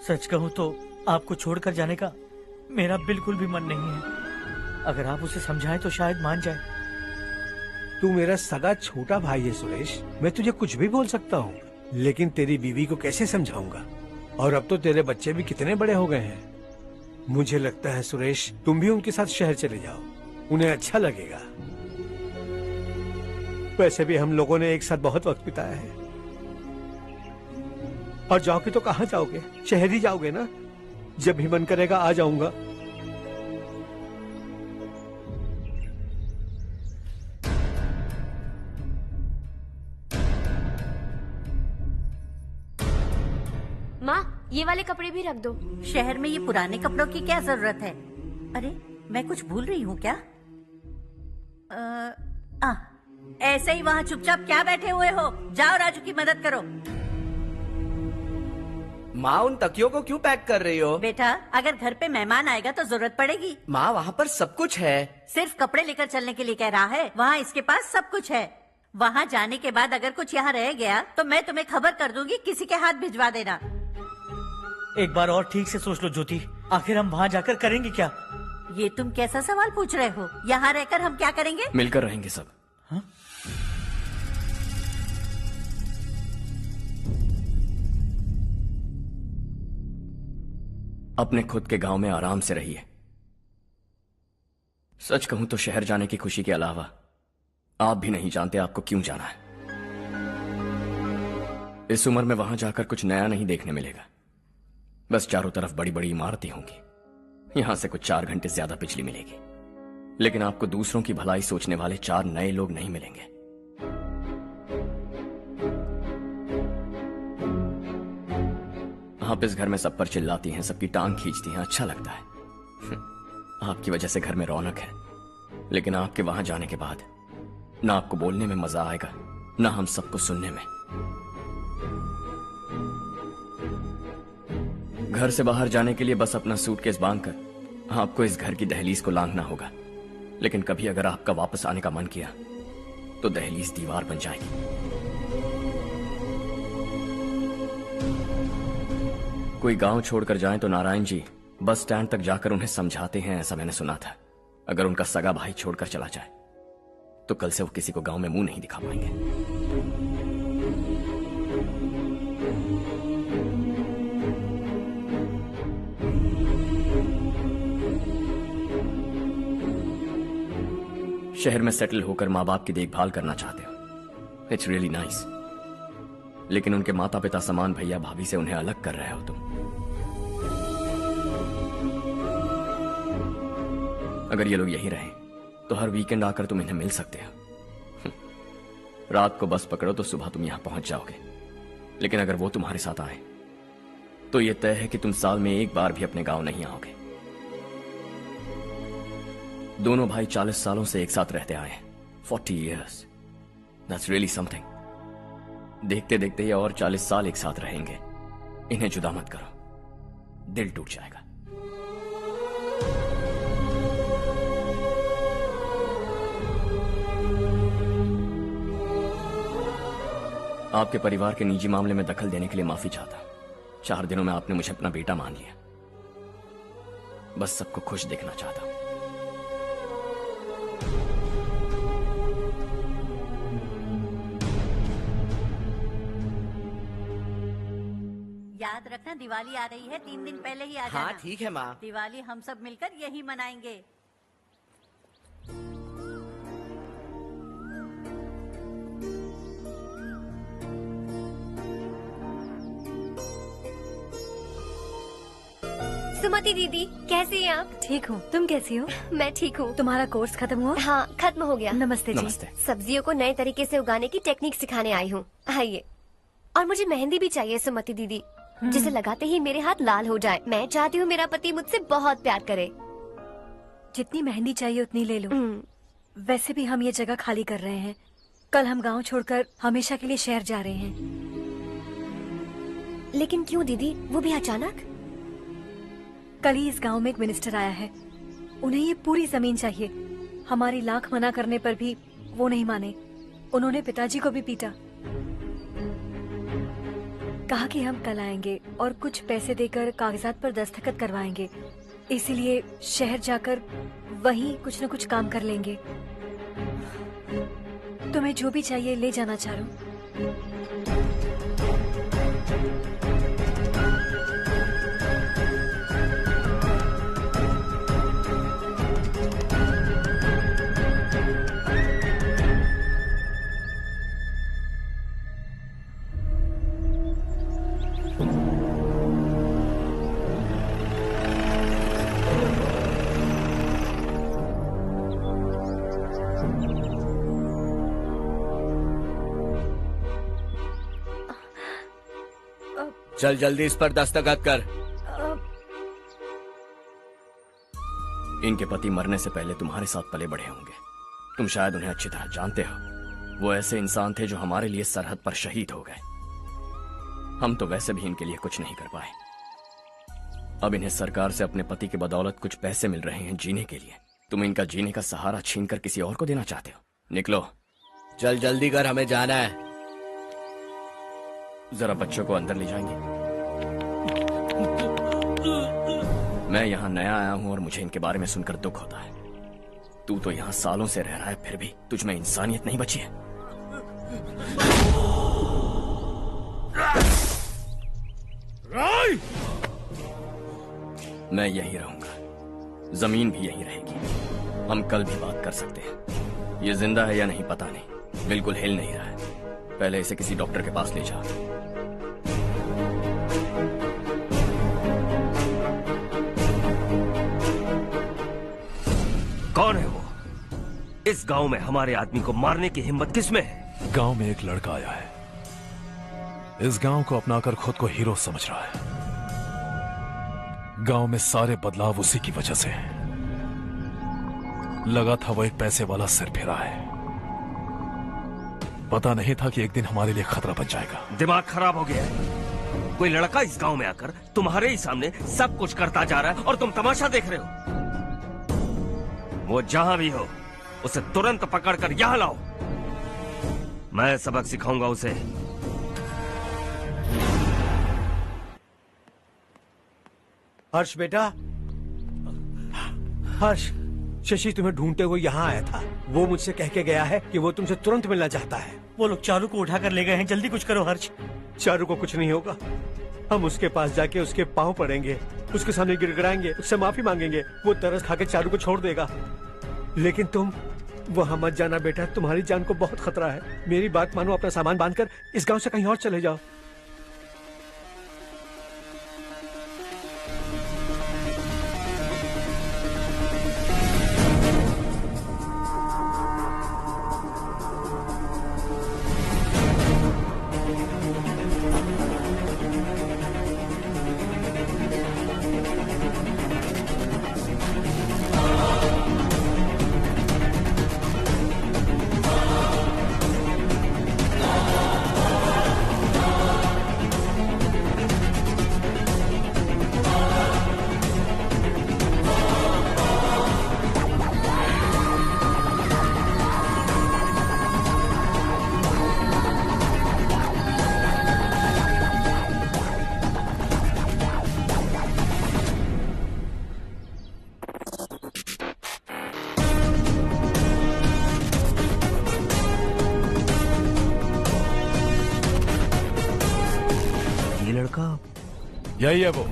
सच कहूं तो आपको छोड़कर जाने का मेरा बिल्कुल भी मन नहीं है। अगर आप उसे समझाएं तो शायद मान जाए। तू मेरा सगा छोटा भाई है सुरेश, मैं तुझे कुछ भी बोल सकता हूँ, लेकिन तेरी बीवी को कैसे समझाऊंगा? और अब तो तेरे बच्चे भी कितने बड़े हो गए हैं। मुझे लगता है सुरेश, तुम भी उनके साथ शहर चले जाओ, उन्हें अच्छा लगेगा। वैसे भी हम लोगों ने एक साथ बहुत वक्त बिताया है। और जाओगे तो कहाँ जाओगे? शहर ही जाओगे ना? जब भी मन करेगा आ जाऊंगा। माँ, ये वाले कपड़े भी रख दो। शहर में ये पुराने कपड़ों की क्या जरूरत है? अरे, मैं कुछ भूल रही हूँ क्या? ऐसे ही वहाँ चुपचाप क्या बैठे हुए हो? जाओ राजू की मदद करो। माँ, उन तकियों को क्यों पैक कर रही हो? बेटा, अगर घर पे मेहमान आएगा तो जरूरत पड़ेगी। माँ, वहाँ पर सब कुछ है। सिर्फ कपड़े लेकर चलने के लिए कह रहा है? वहाँ इसके पास सब कुछ है। वहाँ जाने के बाद अगर कुछ यहाँ रह गया तो मैं तुम्हें खबर कर दूंगी, किसी के हाथ भिजवा देना। एक बार और ठीक से सोच लो ज्योति, आखिर हम वहाँ जाकर करेंगे क्या? ये तुम कैसा सवाल पूछ रहे हो? यहाँ रहकर हम क्या करेंगे? मिलकर रहेंगे सब। हाँ? अपने खुद के गांव में आराम से रहिए। सच कहूं तो शहर जाने की खुशी के अलावा आप भी नहीं जानते आपको क्यों जाना है। इस उम्र में वहां जाकर कुछ नया नहीं देखने मिलेगा। बस चारों तरफ बड़ी बड़ी इमारतें होंगी। यहां से कुछ 4 घंटे ज्यादा बिजली मिलेगी, लेकिन आपको दूसरों की भलाई सोचने वाले 4 नए लोग नहीं मिलेंगे। आप इस घर में सब पर चिल्लाती हैं, सबकी टांग खींचती हैं, अच्छा लगता है। आपकी वजह से घर में रौनक है, लेकिन आपके वहां जाने के बाद ना आपको बोलने में मजा आएगा, ना हम सबको सुनने में। घर से बाहर जाने के लिए बस अपना सूटकेस बांधकर आपको इस घर की दहलीज को लांघना होगा। लेकिन कभी अगर आपका वापस आने का मन किया तो दहलीज दीवार बन जाएगी। कोई गांव छोड़कर जाएं तो नारायण जी बस स्टैंड तक जाकर उन्हें समझाते हैं, ऐसा मैंने सुना था। अगर उनका सगा भाई छोड़कर चला जाए तो कल से वो किसी को गांव में मुंह नहीं दिखा पाएंगे। शहर में सेटल होकर माँ बाप की देखभाल करना चाहते हो, इट्स रियली नाइस। लेकिन उनके माता पिता समान भैया भाभी से उन्हें अलग कर रहे हो तुम। अगर ये लोग यहीं रहें तो हर वीकेंड आकर तुम इन्हें मिल सकते हो। रात को बस पकड़ो तो सुबह तुम यहां पहुंच जाओगे। लेकिन अगर वो तुम्हारे साथ आए तो यह तय है कि तुम साल में एक बार भी अपने गांव नहीं आओगे। दोनों भाई 40 सालों से एक साथ रहते आए हैं, 40 years। That's really something। देखते देखते ये और 40 साल एक साथ रहेंगे। इन्हें जुदा मत करो, दिल टूट जाएगा। आपके परिवार के निजी मामले में दखल देने के लिए माफी चाहता हूं। 4 दिनों में आपने मुझे अपना बेटा मान लिया। बस सबको खुश देखना चाहता हूं। याद रखना दिवाली आ रही है, 3 दिन पहले ही आ जाना। हाँ ठीक है माँ। दिवाली हम सब मिलकर यही मनाएंगे। सुमति दीदी, कैसी हैं आप? ठीक हूँ, तुम कैसी हो? मैं ठीक हूँ। तुम्हारा कोर्स खत्म हुआ? हाँ, खत्म हो गया। नमस्ते जी। नमस्ते। सब्जियों को नए तरीके से उगाने की टेक्निक सिखाने आई हूँ। आइए। और मुझे मेहंदी भी चाहिए सुमति दीदी, जिसे लगाते ही मेरे हाथ लाल हो जाए। मैं चाहती हूँ मेरा पति मुझसे बहुत प्यार करे। जितनी मेहंदी चाहिए उतनी ले लो। वैसे भी हम ये जगह खाली कर रहे हैं। कल हम गांव छोड़कर हमेशा के लिए शहर जा रहे हैं। लेकिन क्यों दीदी, वो भी अचानक? कल ही इस गांव में एक मिनिस्टर आया है, उन्हें ये पूरी जमीन चाहिए। हमारी लाख मना करने पर भी वो नहीं माने। उन्होंने पिताजी को भी पीटा। कहा कि हम कल आएंगे और कुछ पैसे देकर कागजात पर दस्तखत करवाएंगे। इसीलिए शहर जाकर वहीं कुछ न कुछ काम कर लेंगे। तुम्हें जो भी चाहिए ले जाना चारू। चल जल्दी इस पर दस्तखत कर। इनके पति मरने से पहले तुम्हारे साथ पले बढ़े होंगे। तुम शायद उन्हें अच्छी तरह जानते हो। वो ऐसे इंसान थे जो हमारे लिए सरहद पर शहीद हो गए। हम तो वैसे भी इनके लिए कुछ नहीं कर पाए। अब इन्हें सरकार से अपने पति की बदौलत कुछ पैसे मिल रहे हैं जीने के लिए। तुम इनका जीने का सहारा छीनकर किसी और को देना चाहते हो? निकलो। चल जल्दी कर, हमें जाना है। जरा बच्चों को अंदर ले जाएंगे? मैं यहाँ नया आया हूँ और मुझे इनके बारे में सुनकर दुख होता है। तू तो यहाँ सालों से रह रहा है, फिर भी तुझ में इंसानियत नहीं बची है। मैं यहीं रहूंगा, जमीन भी यहीं रहेगी। हम कल भी बात कर सकते हैं। ये जिंदा है या नहीं पता नहीं, बिल्कुल हिल नहीं रहा है। पहले इसे किसी डॉक्टर के पास ले जा। कौन है वो? इस गांव में हमारे आदमी को मारने की हिम्मत किसमें है? गांव में एक लड़का आया है, इस गांव को अपनाकर खुद को हीरो समझ रहा है। गांव में सारे बदलाव उसी की वजह से हैं। लगा था वो एक पैसे वाला सिरफिरा है। पता नहीं था कि एक दिन हमारे लिए खतरा बन जाएगा। दिमाग खराब हो गया है। कोई लड़का इस गांव में आकर तुम्हारे ही सामने सब कुछ करता जा रहा है और तुम तमाशा देख रहे हो। वो जहां भी हो उसे तुरंत पकड़कर यहां लाओ। मैं सबक सिखाऊंगा उसे। हर्ष बेटा, हर्ष, शशि तुम्हें ढूंढते हुए यहाँ आया था। वो मुझसे कह के गया है कि वो तुमसे तुरंत मिलना चाहता है। वो लोग चारू को उठाकर ले गए हैं, जल्दी कुछ करो हर्ष। चारू को कुछ नहीं होगा। हम उसके पास जाके उसके पांव पड़ेंगे, उसके सामने गिड़गिड़ाएंगे, उससे माफी मांगेंगे। वो तरस खा के चारू को छोड़ देगा। लेकिन तुम वहां मत जाना बेटा, तुम्हारी जान को बहुत खतरा है। मेरी बात मानो, अपना सामान बांधकर इस गांव से कहीं और चले जाओ। यही है वो।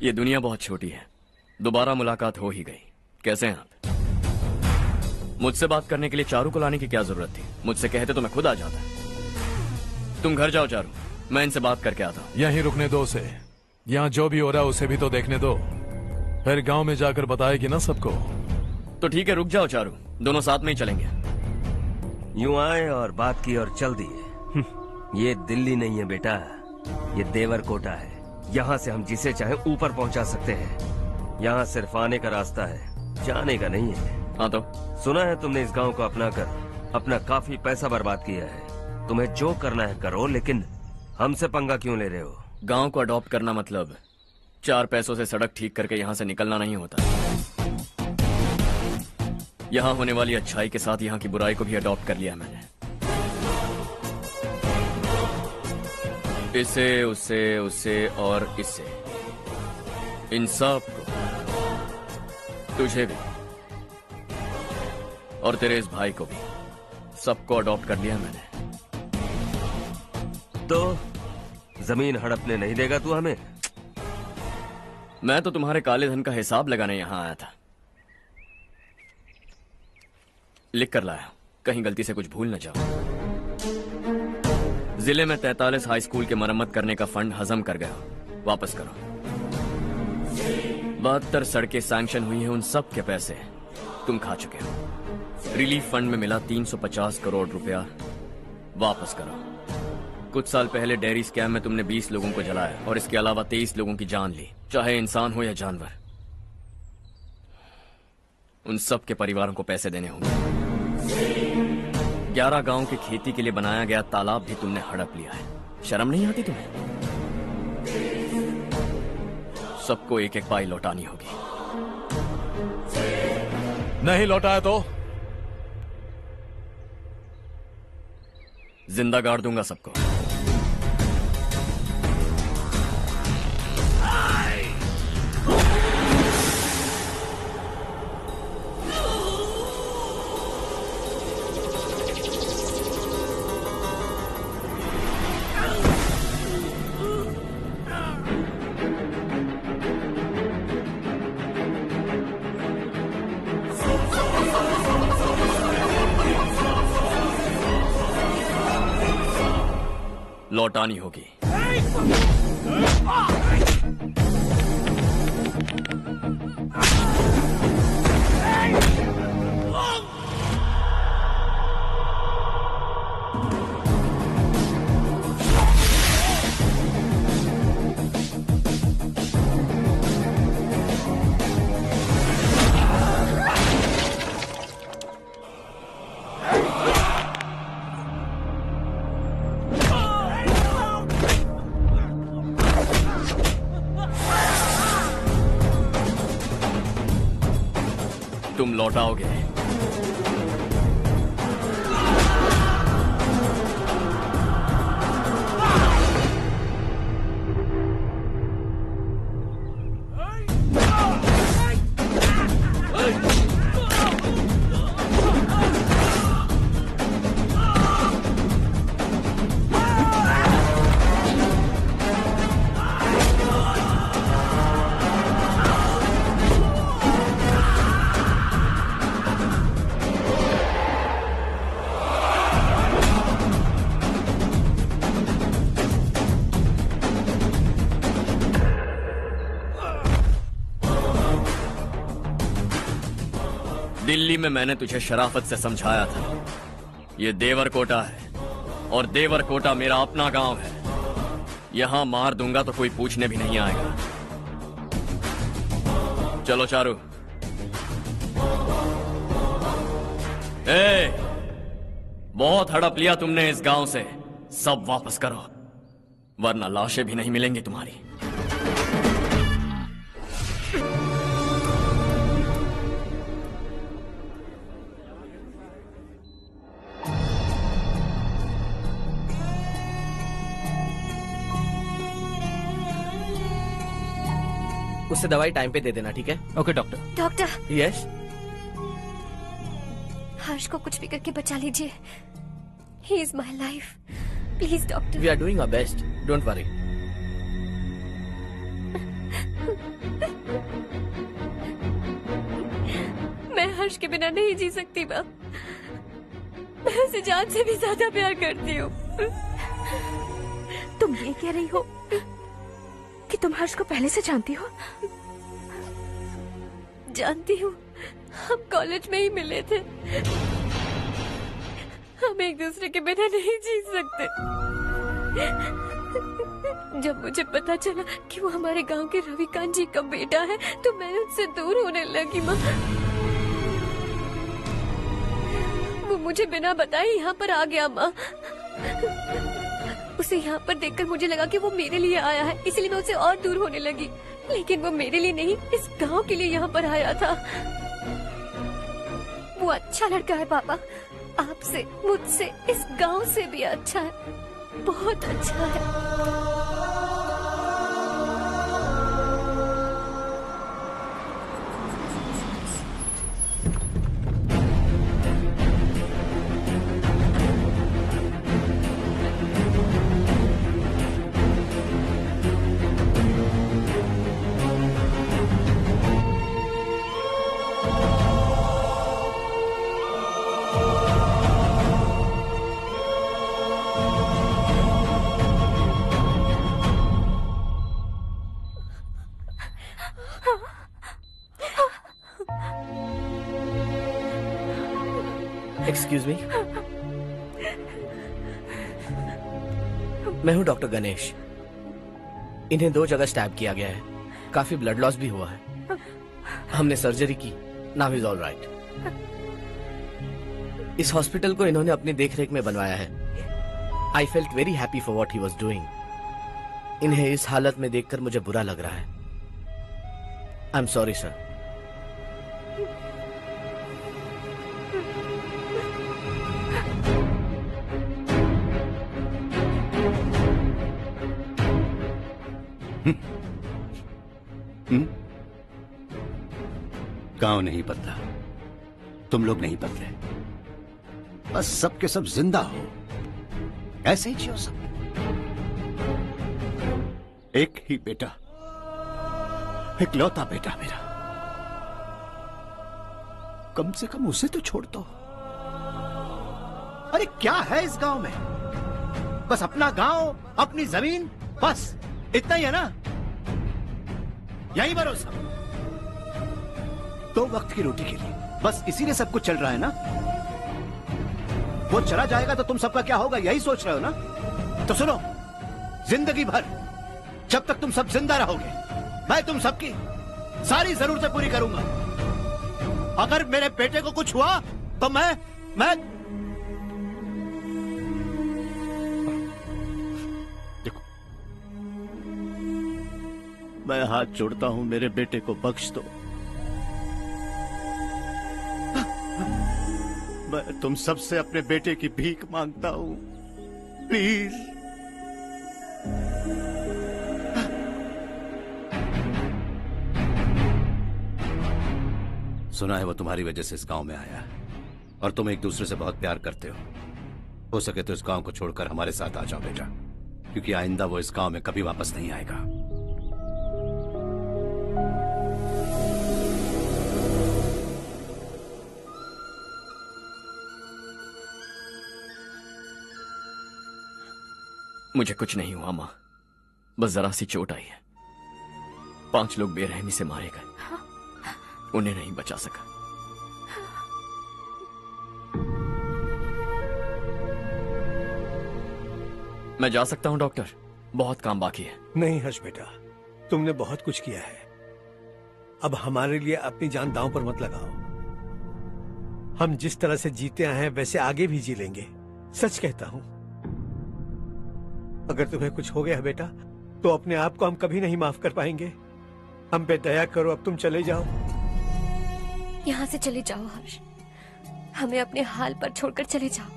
ये दुनिया बहुत छोटी है। दोबारा मुलाकात हो ही गई। कैसे हैं आप? मुझसे बात करने के लिए चारू को लाने की क्या जरूरत थी? मुझसे कहते तो मैं खुद आ जाता। तुम घर जाओ चारू, मैं इनसे बात करके आता हूँ। यहीं रुकने दो उसे। यहाँ जो भी हो रहा है उसे भी तो देखने दो, फिर गांव में जाकर बताएगी ना सबको। तो ठीक है, रुक जाओ चारू, दोनों साथ में ही चलेंगे। यूं आए और बात की और चल दिए। ये दिल्ली नहीं है बेटा, ये देवरकोटा है। यहाँ से हम जिसे चाहे ऊपर पहुँचा सकते हैं। यहाँ सिर्फ आने का रास्ता है, जाने का नहीं है। हाँ तो सुना है तुमने इस गांव को अपना कर अपना काफी पैसा बर्बाद किया है। तुम्हें जो करना है करो, लेकिन हमसे पंगा क्यों ले रहे हो? गांव को अडॉप्ट करना मतलब 4 पैसों से सड़क ठीक करके यहाँ से निकलना नहीं होता। यहाँ होने वाली अच्छाई के साथ यहाँ की बुराई को भी अडॉप्ट कर लिया मैंने। इसे, उसे, उसे और इससे, इन सब को, तुझे भी और तेरे इस भाई को भी, सबको अडॉप्ट कर लिया मैंने। तो जमीन हड़पने नहीं देगा तू हमें? मैं तो तुम्हारे काले धन का हिसाब लगाने यहां आया था। लिख कर लाया, कहीं गलती से कुछ भूल न जाओ। जिले में 43 हाई स्कूल के मरम्मत करने का फंड हजम कर गया, वापस करो। 72 सड़कें सैंक्शन हुई हैं, उन सब के पैसे तुम खा चुके हो। रिलीफ फंड में मिला 350 करोड़ रुपया, वापस करो। कुछ साल पहले डेयरी स्कैम में तुमने 20 लोगों को जलाया और इसके अलावा 23 लोगों की जान ली, चाहे इंसान हो या जानवर। उन सब के परिवारों को पैसे देने होंगे। 11 गांव की खेती के लिए बनाया गया तालाब भी तुमने हड़प लिया है। शर्म नहीं आती तुम्हें? सबको एक एक पाई लौटानी होगी। नहीं लौटाया तो जिंदा गाड़ दूंगा सबको। लौटानी होगी। तुम लौटाओगे। दिल्ली में मैंने तुझे शराफत से समझाया था, ये देवरकोटा है और देवरकोटा मेरा अपना गांव है। यहां मार दूंगा तो कोई पूछने भी नहीं आएगा। चलो चारू। बहुत हड़प लिया तुमने इस गांव से, सब वापस करो वरना लाशें भी नहीं मिलेंगी तुम्हारी। उससे दवाई टाइम पे दे देना, ठीक है? Okay doctor. Doctor. Yes. Harsh को कुछ भी करके बचा लीजिए। He is my life, please doctor. We are doing our best, don't worry. मैं हर्ष के बिना नहीं जी सकती बाप। मैं उसे जान से भी ज्यादा प्यार करती हूँ। तुम ये कह रही हो कि तुम हर्ष को पहले से जानती हो? जानती हूँ, हम कॉलेज में ही मिले थे। हम एक दूसरे के बिना नहीं जी सकते। जब मुझे पता चला कि वो हमारे गांव के रविकांत जी का बेटा है तो मैं उससे दूर होने लगी माँ। वो मुझे बिना बताए यहाँ पर आ गया माँ। उसे यहाँ पर देखकर मुझे लगा कि वो मेरे लिए आया है, इसलिए मैं उससे और दूर होने लगी। लेकिन वो मेरे लिए नहीं, इस गांव के लिए यहाँ पर आया था। वो अच्छा लड़का है पापा, आपसे, मुझसे, इस गांव से भी अच्छा है, बहुत अच्छा है। एक्सक्यूज मी, मैं हूं डॉक्टर गणेश। इन्हें 2 जगह स्टैब किया गया है, काफी ब्लड लॉस भी हुआ है। हमने सर्जरी की, नाउ इज ऑल राइट। इस हॉस्पिटल को इन्होंने अपनी देखरेख में बनवाया है। I felt very happy for what he was doing. इन्हें इस हालत में देखकर मुझे बुरा लग रहा है। I am sorry sir. गांव नहीं बदला, तुम लोग नहीं बदले, बस सबके सब जिंदा हो, ऐसे ही जियो सब। एक ही बेटा, इकलौता बेटा मेरा, कम से कम उसे तो छोड़ दो। अरे क्या है इस गांव में? बस अपना गांव, अपनी जमीन, बस इतना ही है ना? यही भरोसा, 2 वक्त की रोटी के लिए, बस इसीलिए सब कुछ चल रहा है ना? वो चला जाएगा तो तुम सबका क्या होगा, यही सोच रहे हो ना? तो सुनो, जिंदगी भर जब तक तुम सब जिंदा रहोगे, मैं तुम सबकी सारी जरूरतें पूरी करूंगा। अगर मेरे बेटे को कुछ हुआ तो मैं देखो, मैं हाथ जोड़ता हूं, मेरे बेटे को बख्श दो। मैं तुम सबसे अपने बेटे की भीख मांगता हूं, प्लीज। सुना है वो तुम्हारी वजह से इस गांव में आया है और तुम एक दूसरे से बहुत प्यार करते हो सके तो इस गांव को छोड़कर हमारे साथ आ जाओ बेटा, क्योंकि आइंदा वो इस गांव में कभी वापस नहीं आएगा। मुझे कुछ नहीं हुआ माँ, बस जरा सी चोट आई है। 5 लोग बेरहमी से मारे गए, उन्हें नहीं बचा सका। मैं जा सकता हूं डॉक्टर, बहुत काम बाकी है। नहीं हर्ष बेटा, तुमने बहुत कुछ किया है, अब हमारे लिए अपनी जान दांव पर मत लगाओ। हम जिस तरह से जीते आए हैं वैसे आगे भी जी लेंगे, सच कहता हूं। अगर तुम्हें कुछ हो गया बेटा तो अपने आप को हम कभी नहीं माफ कर पाएंगे। हम पे दया करो, अब तुम चले जाओ। यहाँ से चले जाओ हर्ष, हमें अपने हाल पर छोड़कर चले जाओ,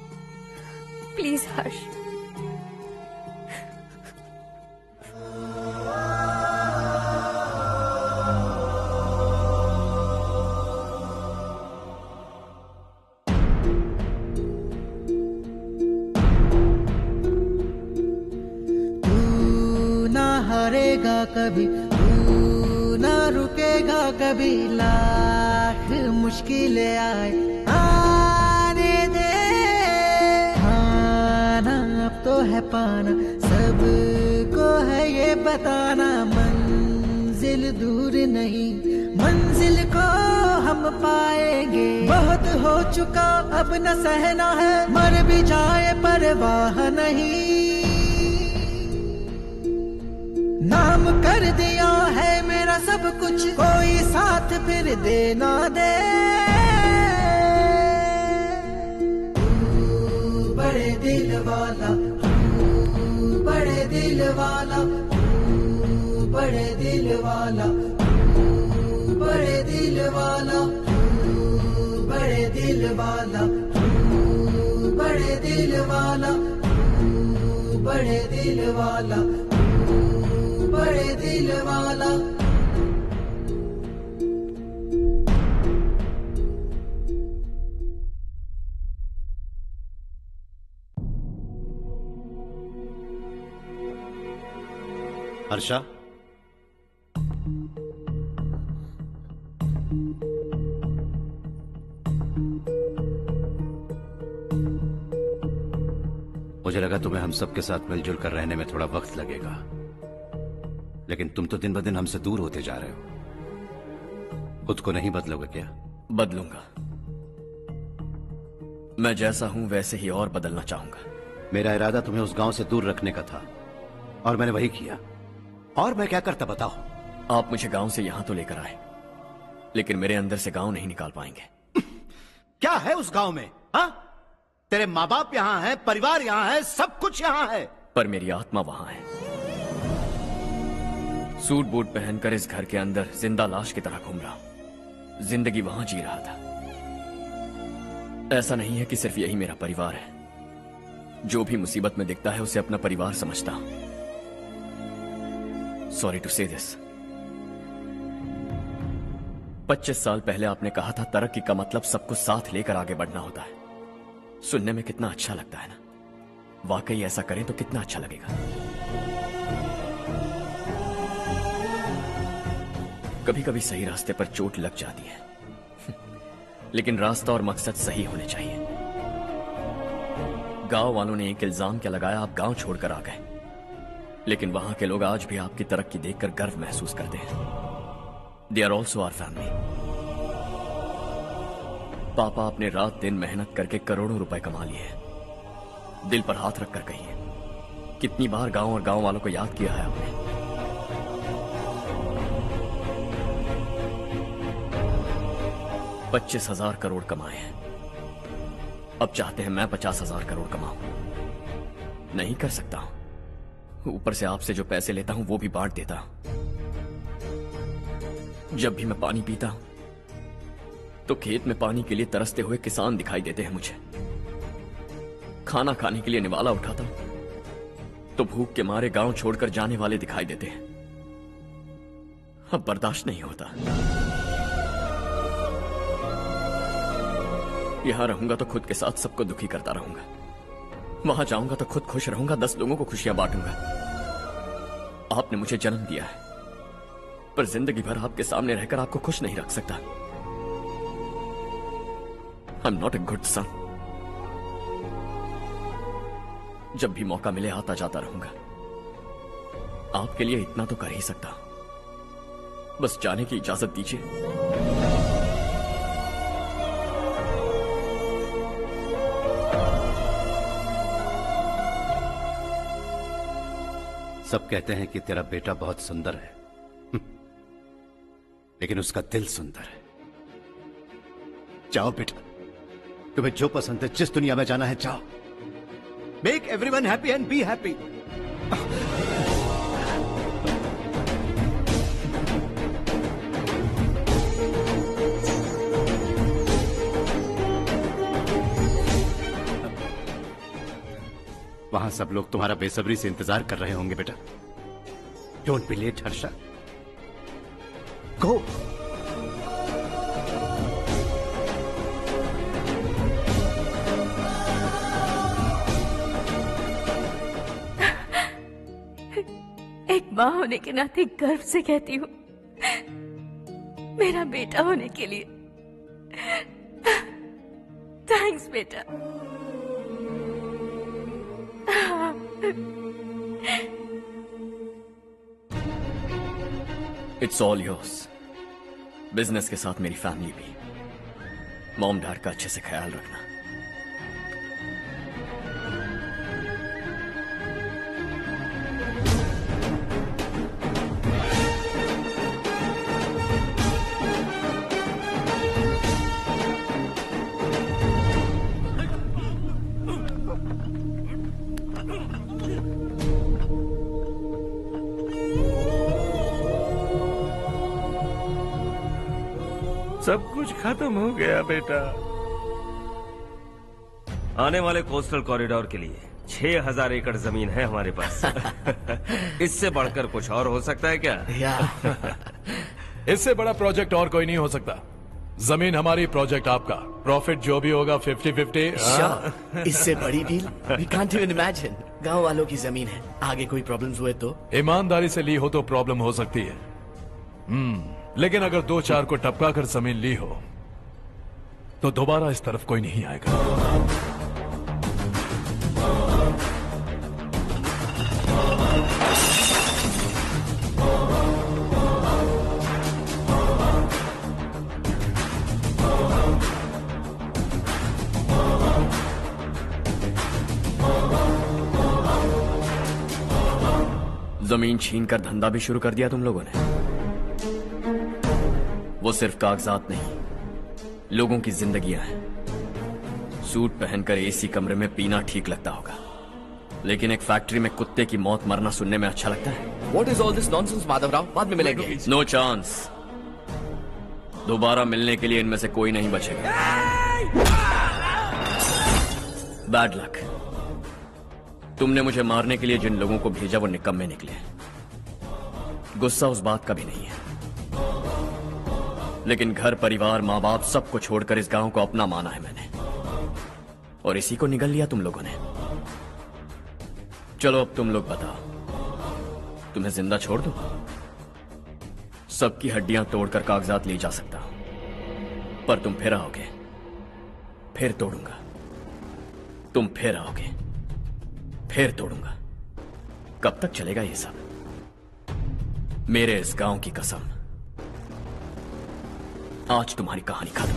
प्लीज हर्ष। हारेगा कभी, तू ना रुकेगा कभी, लाख मुश्किलें आए आने दे। खाना अब तो है पाना, सबको है ये बताना, मंजिल दूर नहीं, मंजिल को हम पाएंगे। बहुत हो चुका अब न सहना है, मर भी जाए परवाह नहीं। नाम कर दिया है मेरा सब कुछ, कोई साथ फिर देना दे। तू बड़े दिल वाला, तू बड़े दिल वाला, तू बड़े दिल वाला, तू बड़े दिल वाला, तू बड़े दिल वाला, तू बड़े दिल वाला, तू बड़े दिल वाला, बड़े दिल वाला। हर्षा, मुझे लगा तुम्हें हम सबके साथ मिलजुल कर रहने में थोड़ा वक्त लगेगा, लेकिन तुम तो दिन ब दिन हमसे दूर होते जा रहे हो। खुद को नहीं बदलोगे क्या? बदलूंगा, मैं जैसा हूं वैसे ही और बदलना चाहूंगा। मेरा इरादा तुम्हें उस गांव से दूर रखने का था और मैंने वही किया। और मैं क्या करता बताओ? आप मुझे गांव से यहां तो लेकर आए, लेकिन मेरे अंदर से गांव नहीं निकाल पाएंगे। क्या है उस गांव में? हाँ, तेरे माँ बाप यहाँ हैं, परिवार यहाँ है, सब कुछ यहाँ है, पर मेरी आत्मा वहां है। सूट बूट पहनकर इस घर के अंदर जिंदा लाश की तरह घूम रहा हूं, जिंदगी वहां जी रहा था। ऐसा नहीं है कि सिर्फ यही मेरा परिवार है, जो भी मुसीबत में दिखता है उसे अपना परिवार समझता हूं। सॉरी टू से दिस। 25 साल पहले आपने कहा था तरक्की का मतलब सबको साथ लेकर आगे बढ़ना होता है। सुनने में कितना अच्छा लगता है ना? वाकई ऐसा करें तो कितना अच्छा लगेगा। कभी कभी सही रास्ते पर चोट लग जाती है, लेकिन रास्ता और मकसद सही होने चाहिए। गांव वालों ने एक इल्जाम क्या लगाया, आप गांव छोड़कर आ गए, लेकिन वहां के लोग आज भी आपकी तरक्की देखकर गर्व महसूस करते हैं। They are also our family. पापा आपने रात दिन मेहनत करके करोड़ों रुपए कमा लिए हैं। दिल पर हाथ रखकर कहिए, कितनी बार गांव और गांव वालों को याद किया है आपने? $25,000 करोड़ कमाए हैं, अब चाहते हैं मैं 50,000 करोड़ कमाऊं। नहीं कर सकता हूं। ऊपर से आपसे जो पैसे लेता हूं वो भी बांट देता हूं। जब भी मैं पानी पीता हूं तो खेत में पानी के लिए तरसते हुए किसान दिखाई देते हैं मुझे। खाना खाने के लिए निवाला उठाता हूं तो भूख के मारे गांव छोड़कर जाने वाले दिखाई देते हैं। अब बर्दाश्त नहीं होता। यहां रहूंगा तो खुद के साथ सबको दुखी करता रहूंगा, वहां जाऊंगा तो खुद खुश रहूंगा, 10 लोगों को खुशियां बांटूंगा। आपने मुझे जन्म दिया है, पर जिंदगी भर आपके सामने रहकर आपको खुश नहीं रख सकता। I am not a good son. जब भी मौका मिले आता जाता रहूंगा। आपके लिए इतना तो कर ही सकता, बस जाने की इजाजत दीजिए। सब कहते हैं कि तेरा बेटा बहुत सुंदर है, लेकिन उसका दिल सुंदर है। जाओ बेटा, तुम्हें जो पसंद है, जिस दुनिया में जाना है जाओ। Make everyone happy and be happy. वहां सब लोग तुम्हारा बेसब्री से इंतजार कर रहे होंगे बेटा। डोंट बी लेट हर्षा, गो। एक माँ होने के नाते गर्व से कहती हूँ, मेरा बेटा होने के लिए थैंक्स बेटा। It's all yours. बिजनेस के साथ मेरी फैमिली भी। मॉम डैड का अच्छे से ख्याल रखना। सब कुछ खत्म हो गया बेटा। आने वाले कोस्टल कॉरिडोर के लिए 6000 एकड़ जमीन है हमारे पास। इससे बढ़कर कुछ और हो सकता है क्या? इससे बड़ा प्रोजेक्ट और कोई नहीं हो सकता। जमीन हमारी, प्रोजेक्ट आपका। प्रॉफिट जो भी होगा 50-50। इससे बड़ी deal we can't even imagine. गांव वालों की जमीन है, आगे कोई प्रॉब्लम्स हुए तो? ईमानदारी से ली हो तो प्रॉब्लम हो सकती है, लेकिन अगर 2-4 को टपका कर जमीन ली हो तो दोबारा इस तरफ कोई नहीं आएगा। जमीन छीनकर धंधा भी शुरू कर दिया तुम लोगों ने। वो सिर्फ कागजात नहीं, लोगों की जिंदगियां हैं। सूट पहनकर एसी कमरे में पीना ठीक लगता होगा, लेकिन एक फैक्ट्री में कुत्ते की मौत मरना सुनने में अच्छा लगता है। What is all this nonsense, Madhavrao? बाद में मिलेंगे। No chance. दोबारा मिलने के लिए इनमें से कोई नहीं बचेगा। Bad luck. तुमने मुझे मारने के लिए जिन लोगों को भेजा वो निकम्मे निकले। गुस्सा उस बात का भी नहीं है, लेकिन घर परिवार माँ बाप सबको छोड़कर इस गांव को अपना माना है मैंने, और इसी को निगल लिया तुम लोगों ने। चलो अब तुम लोग बताओ, तुम्हें जिंदा छोड़ दूं? सबकी हड्डियां तोड़कर कागजात ले जा सकता हूं, पर तुम फिर आओगे, फिर तोड़ूंगा। तुम फिर आओगे, फिर तोड़ूंगा। कब तक चलेगा ये सब? मेरे इस गांव की कसम, आज तुम्हारी कहानी खत्म।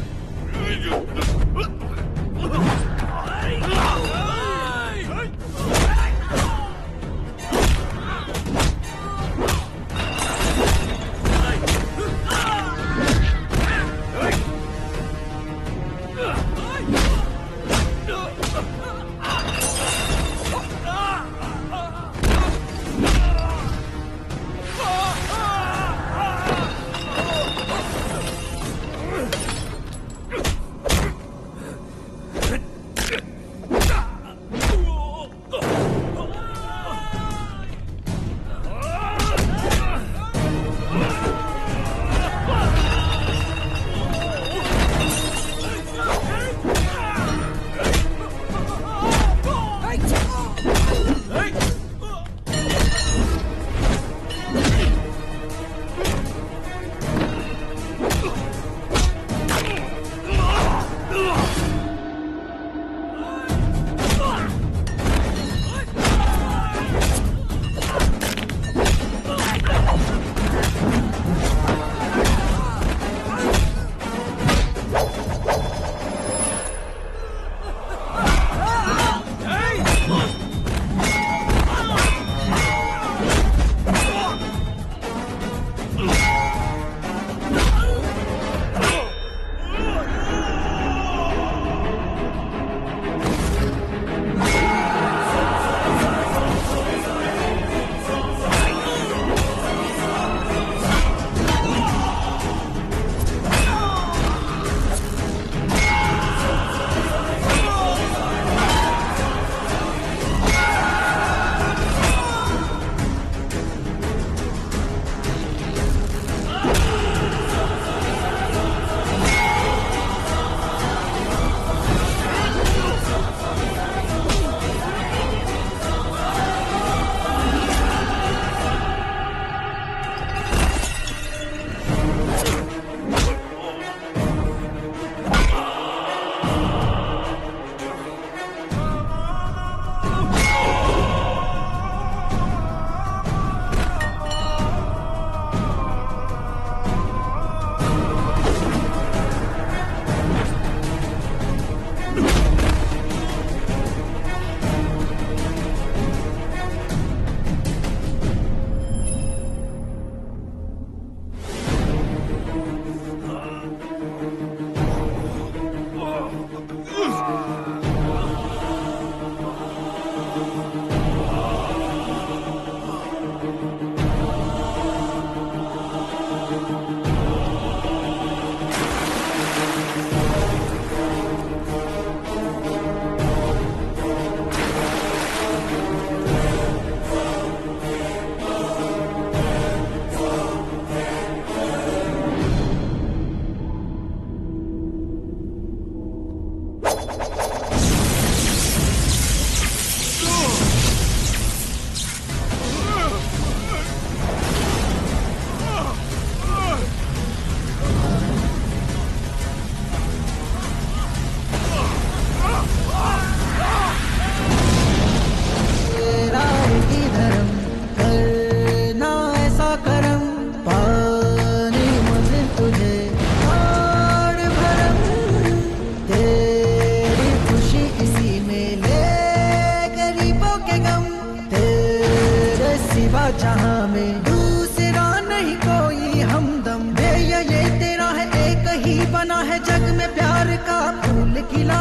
प्यार का फूल खिला,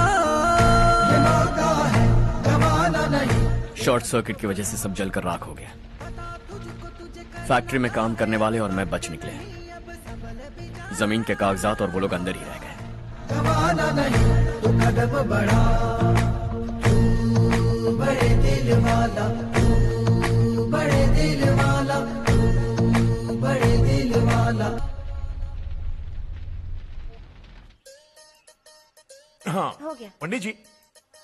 ये मौका है गवाना नहीं। शॉर्ट सर्किट की वजह से सब जलकर राख हो गया। फैक्ट्री में काम करने वाले और मैं बच निकले। जमीन के कागजात और वो लोग अंदर ही रह गए। गवाना नहीं तो कदम बढ़ा, तू बड़े दिल वाला, तू बड़े दिल वाला, तू बड़े दिल वाला। हाँ हो गया। पंडित जी,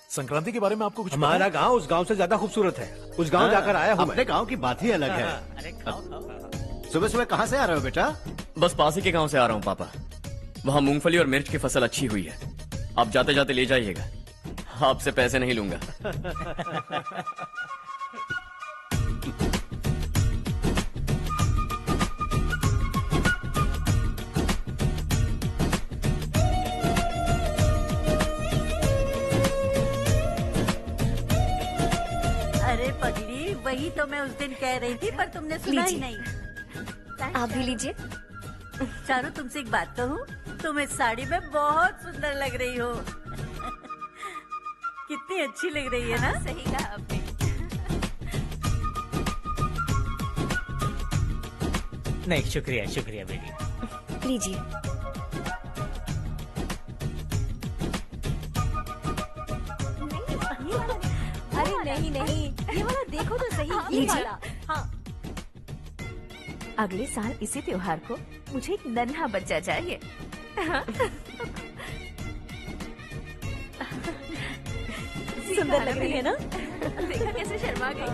संक्रांति के बारे में आपको कुछ पता हमारा है? गांव उस गांव से ज्यादा खूबसूरत है। उस गांव जाकर आया हूँ अपने गांव की बात ही अलग है। सुबह सुबह कहाँ से आ रहे हो बेटा? बस पास ही के गांव से आ रहा हूँ पापा। वहाँ मूंगफली और मिर्च की फसल अच्छी हुई है। आप जाते जाते ले जाइएगा, आपसे पैसे नहीं लूंगा। अरे पगली, वही तो मैं उस दिन कह रही थी, पर तुमने सुना ही नहीं। आप भी लीजिए। चारू, तुमसे एक बात कहूँ, तुम इस साड़ी में बहुत सुंदर लग रही हो। कितनी अच्छी लग रही है ना? सही कहा आपने। नहीं, शुक्रिया शुक्रिया बेटी। लीजिए। अरे नहीं नहीं, ये वाला देखो तो सही, ये लीजिए। वाला। हाँ। अगले साल इसी त्योहार को मुझे एक नन्हा बच्चा चाहिए। सुंदर लग रही है ना? देखा कैसे शर्मा गई।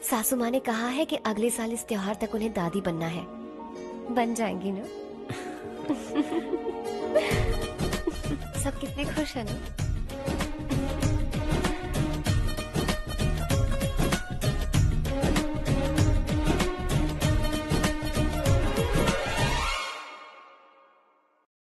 सासू माँ ने कहा है कि अगले साल इस त्योहार तक उन्हें दादी बनना है। बन जाएंगी ना? सब कितने खुश हैं ना?